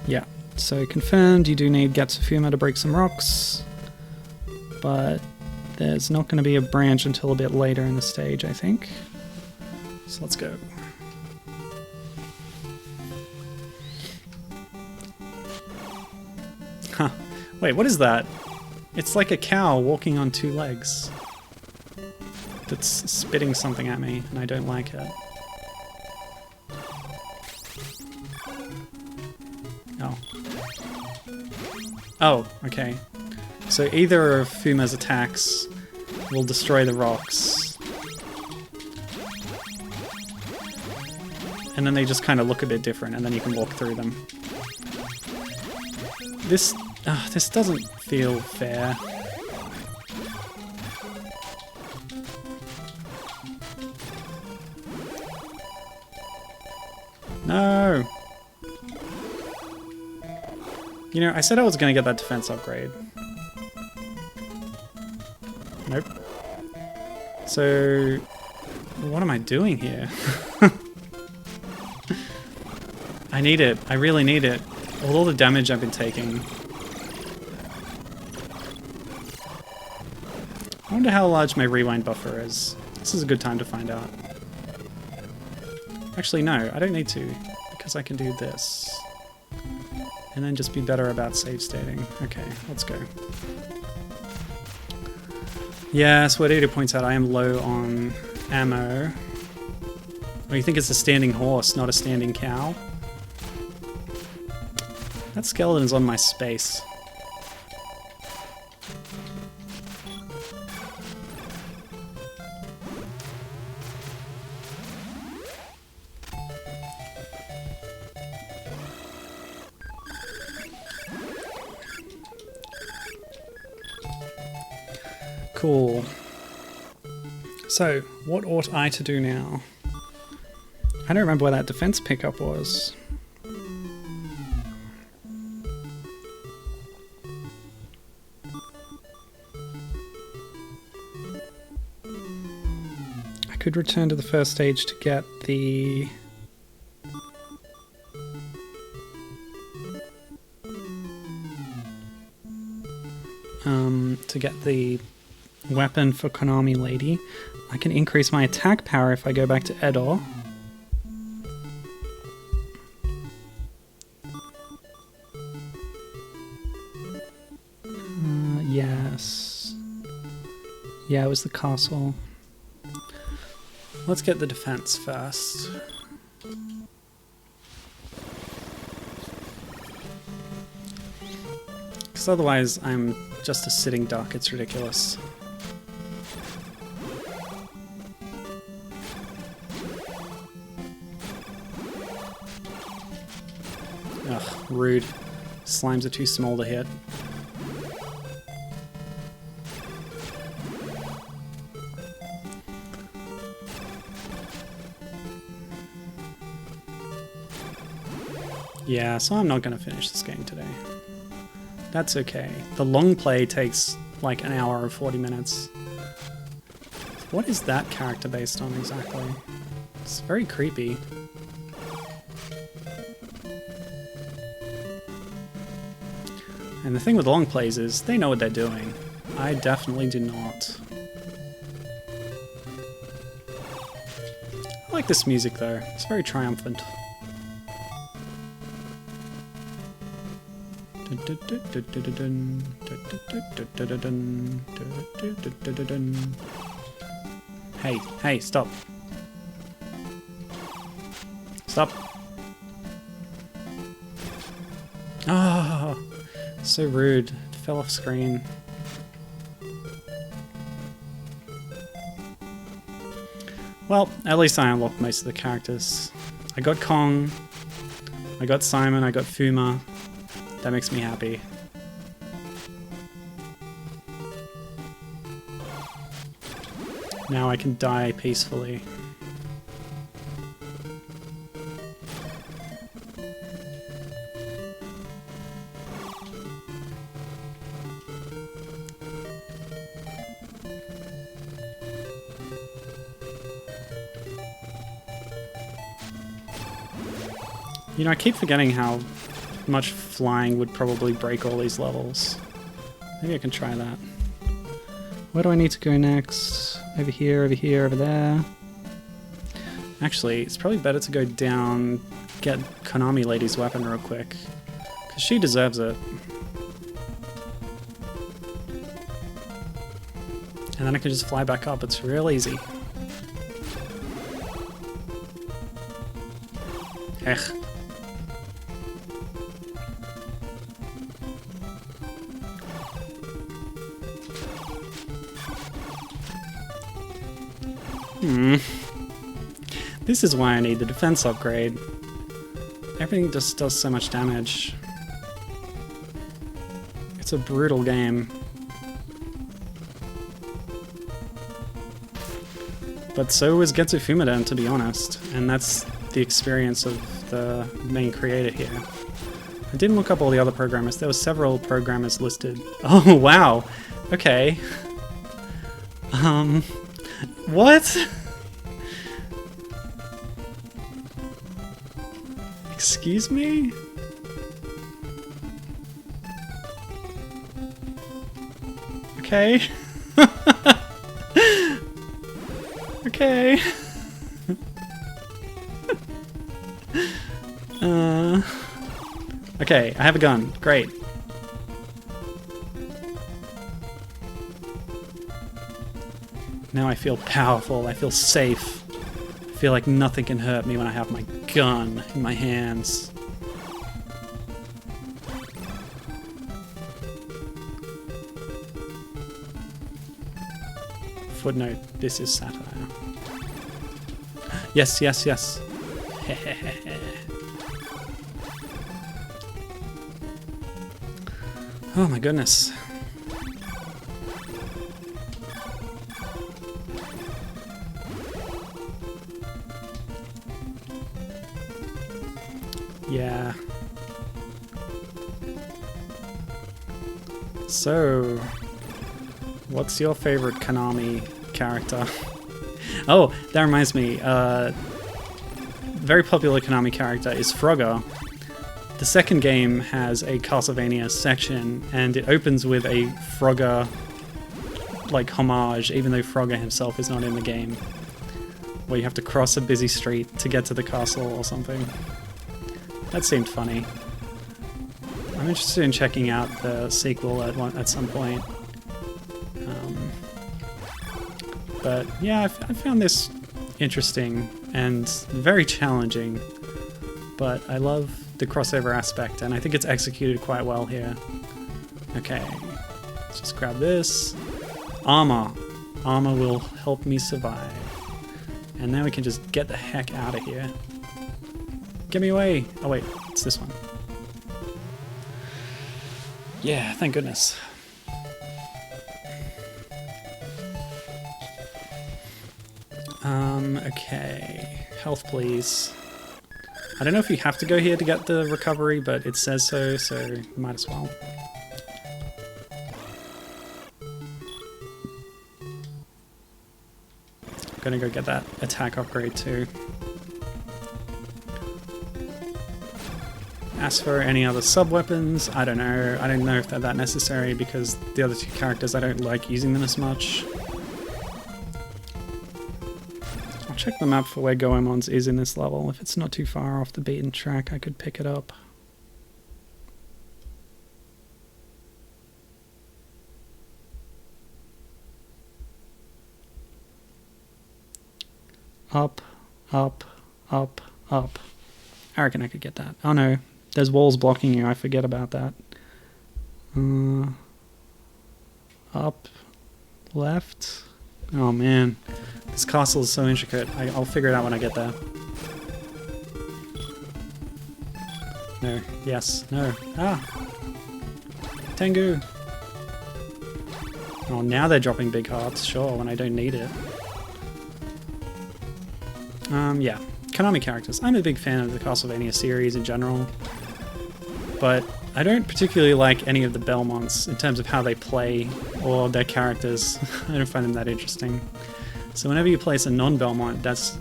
Yeah, so confirmed you do need Gatsufuma to break some rocks. But there's not going to be a branch until a bit later in the stage, I think. So let's go. Huh. Wait, what is that? It's like a cow walking on two legs. That's spitting something at me, and I don't like it. Oh. Oh, okay. So either of Fuma's attacks will destroy the rocks. And then they just kind of look a bit different, and then you can walk through them. This doesn't feel fair. No! You know, I said I was going to get that defense upgrade. Nope. So, what am I doing here? I need it. I really need it. With all the damage I've been taking. I wonder how large my rewind buffer is. This is a good time to find out. Actually, no, I don't need to, because I can do this. And then just be better about save stating. Okay, let's go. Yes, what Ada points out, I am low on ammo. Oh, you think it's a standing horse, not a standing cow? That skeleton's on my space. Cool. So, what ought I to do now? I don't remember where that defense pickup was. I could return to the first stage to get the... weapon for Konami Lady. I can increase my attack power if I go back to Edo. Yeah, it was the castle. Let's get the defense first. Because otherwise I'm just a sitting duck, it's ridiculous. Ugh, rude. Slimes are too small to hit. Yeah, so I'm not going to finish this game today. That's okay. The long play takes like an hour or 40 minutes. What is that character based on exactly? It's very creepy. And the thing with long plays is they know what they're doing. I definitely do not. I like this music though. It's very triumphant. Hey, hey, stop. Stop. Ah, so rude. It fell off screen. Well, at least I unlocked most of the characters. I got Kong, I got Simon, I got Fuma. That makes me happy. Now I can die peacefully. You know, I keep forgetting how much flying would probably break all these levels. Maybe I can try that. Where do I need to go next? Over here, over here, over there. Actually, it's probably better to go down, get Konami Lady's weapon real quick. Because she deserves it. And then I can just fly back up. It's real easy. Ech. This is why I need the defense upgrade. Everything just does so much damage. It's a brutal game. But so is Getsu Fumaden, to be honest, and that's the experience of the main creator here. I didn't look up all the other programmers. There were several programmers listed. Oh, wow. Okay. What? Excuse me? Okay. Okay. Okay, I have a gun. Great. Now I feel powerful. I feel safe. I feel like nothing can hurt me when I have my gun in my hands. Footnote, this is satire. Yes, yes, yes. Oh my goodness. Yeah. So, what's your favorite Konami character? Oh, that reminds me. Very popular Konami character is Frogger. The second game has a Castlevania section, and it opens with a Frogger like homage, even though Frogger himself is not in the game. Where you have to cross a busy street to get to the castle or something. That seemed funny. I'm interested in checking out the sequel at some point. But yeah, I found this interesting and very challenging, but I love the crossover aspect, and I think it's executed quite well here. Okay, let's just grab this. Armor. Armor will help me survive. And now we can just get the heck out of here. Get me away! Oh wait, it's this one. Yeah, thank goodness. Okay. Health, please. I don't know if you have to go here to get the recovery, but it says so, so might as well. I'm gonna go get that attack upgrade too. As for any other sub-weapons, I don't know. I don't know if they're that necessary because the other two characters, I don't like using them as much. I'll check the map for where Goemon's is in this level. If it's not too far off the beaten track, I could pick it up. Up, up, up, up. I reckon I could get that. Oh no, there's walls blocking you. I forget about that. Up, left. Oh man, this castle is so intricate. I'll figure it out when I get there. No, yes, no. Ah! Tengu! Oh, now they're dropping big hearts, sure, when I don't need it. Yeah. Konami characters. I'm a big fan of the Castlevania series in general, but I don't particularly like any of the Belmonts in terms of how they play or their characters. I don't find them that interesting. So whenever you place a non-Belmont, that's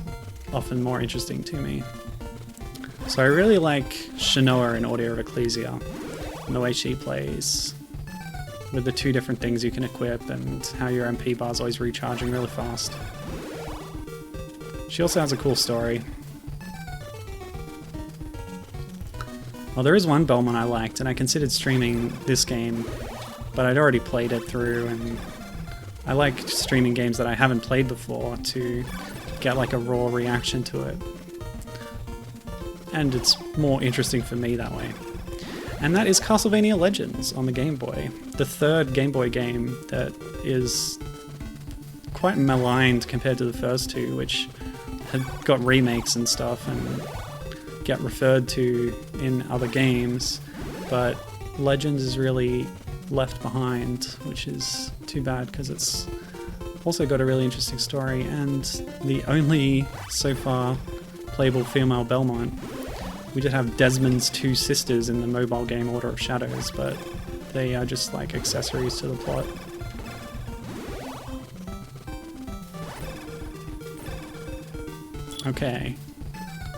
often more interesting to me. So I really like Shinoa in Order of Ecclesia, and the way she plays, with the two different things you can equip and how your MP bar is always recharging really fast. She also has a cool story. Well, there is one Belmont I liked, and I considered streaming this game, but I'd already played it through, and I like streaming games that I haven't played before to get like a raw reaction to it. And it's more interesting for me that way. And that is Castlevania Legends on the Game Boy, the third Game Boy game that is quite maligned compared to the first two, which had got remakes and stuff and get referred to in other games, but Legends is really left behind, which is too bad because it's also got a really interesting story and the only so far playable female Belmont. We did have Desmond's two sisters in the mobile game Order of Shadows, but they are just like accessories to the plot. Okay.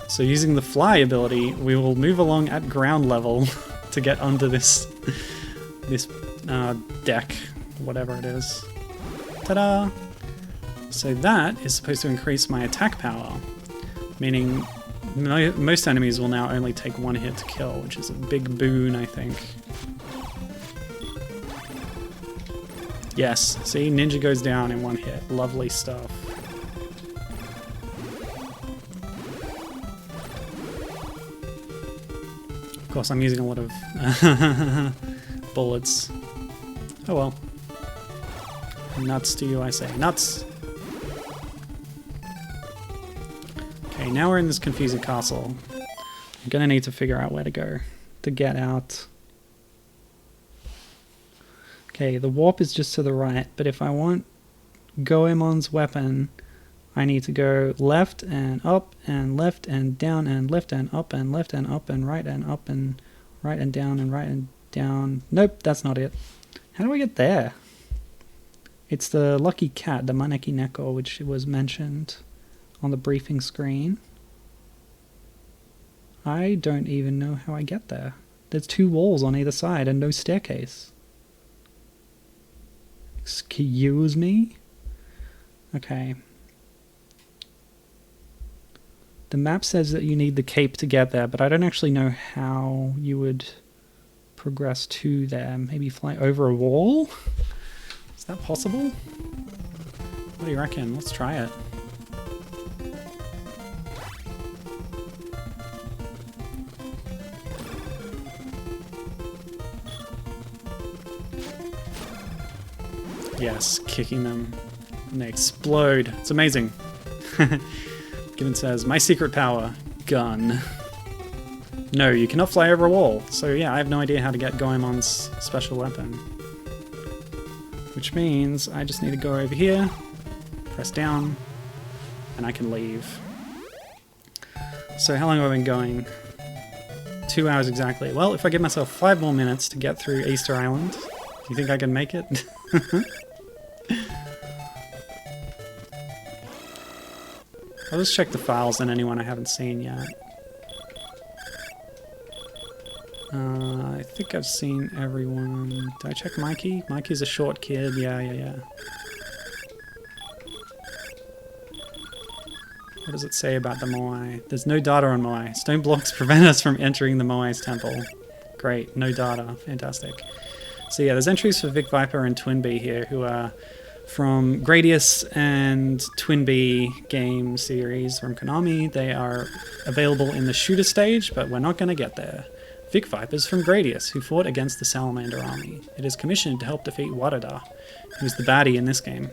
So using the fly ability, we will move along at ground level to get under this deck, whatever it is. Ta-da! So that is supposed to increase my attack power, meaning most enemies will now only take one hit to kill, which is a big boon, I think. Yes, see, ninja goes down in one hit. Lovely stuff. Of course, I'm using a lot of bullets. Oh well. Nuts to you, I say. Nuts! Okay, now we're in this confusing castle. I'm gonna need to figure out where to go to get out. Okay, the warp is just to the right, but if I want Goemon's weapon, I need to go left and up and left and down and left and up and left and up and right and up and right and down and right and down. Nope, that's not it. How do I get there? It's the lucky cat, the Maneki Neko, which was mentioned on the briefing screen. I don't even know how I get there. There's two walls on either side and no staircase. Excuse me? Okay. The map says that you need the cape to get there, but I don't actually know how you would progress to there. Maybe fly over a wall? Is that possible? What do you reckon? Let's try it. Yes, kicking them and they explode. It's amazing. Given says, my secret power, gun. No, you cannot fly over a wall. So yeah, I have no idea how to get Goemon's special weapon. Which means I just need to go over here, press down, and I can leave. So how long have I been going? 2 hours exactly. Well, if I give myself 5 more minutes to get through Easter Island, do you think I can make it? I'll just check the files on anyone I haven't seen yet. I think I've seen everyone. Did I check Mikey? Mikey's a short kid. Yeah. What does it say about the Moai? There's no data on Moai. Stone blocks prevent us from entering the Moai's temple. Great, no data. Fantastic. So yeah, there's entries for Vic Viper and Twin Bee here, who are from Gradius and Twin Bee game series from Konami. They are available in the shooter stage, but we're not going to get there. Vic Viper's from Gradius, who fought against the Salamander army. It is commissioned to help defeat Wadada, who's the baddie in this game.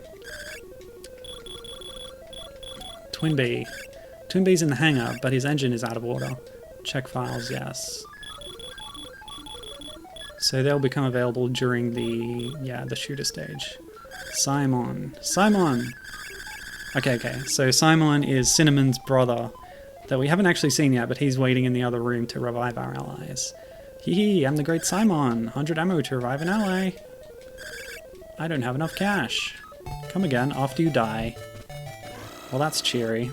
Twin Bee. Twin Bee's in the hangar, but his engine is out of order. Check files, yes. So they'll become available during the shooter stage. Simon. Okay. So Simon is Cinnamon's brother that we haven't actually seen yet, but he's waiting in the other room to revive our allies. Hee, I'm the great Simon. 100 ammo to revive an ally. I don't have enough cash. Come again after you die. Well, that's cheery.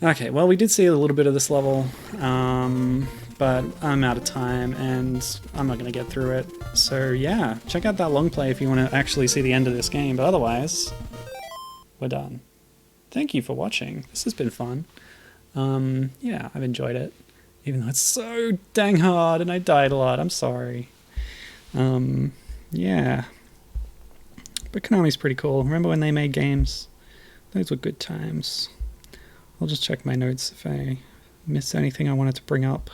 Okay, well, we did see a little bit of this level, but I'm out of time and I'm not going to get through it. So yeah, check out that long play if you want to actually see the end of this game, but otherwise, we're done. Thank you for watching. This has been fun. Yeah, I've enjoyed it, even though it's so dang hard and I died a lot. I'm sorry. Yeah. But Konami's pretty cool. Remember when they made games? Those were good times. I'll just check my notes if I missed anything I wanted to bring up.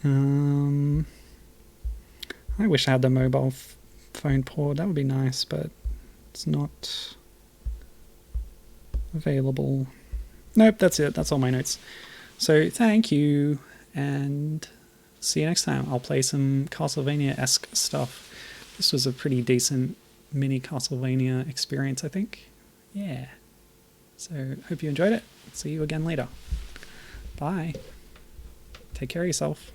I wish I had the mobile phone port. That would be nice, but it's not available. Nope, that's it. That's all my notes. So thank you, and see you next time. I'll play some Castlevania-esque stuff. This was a pretty decent mini Castlevania experience, I think. Yeah. So hope you enjoyed it. See you again later. Bye. Take care of yourself.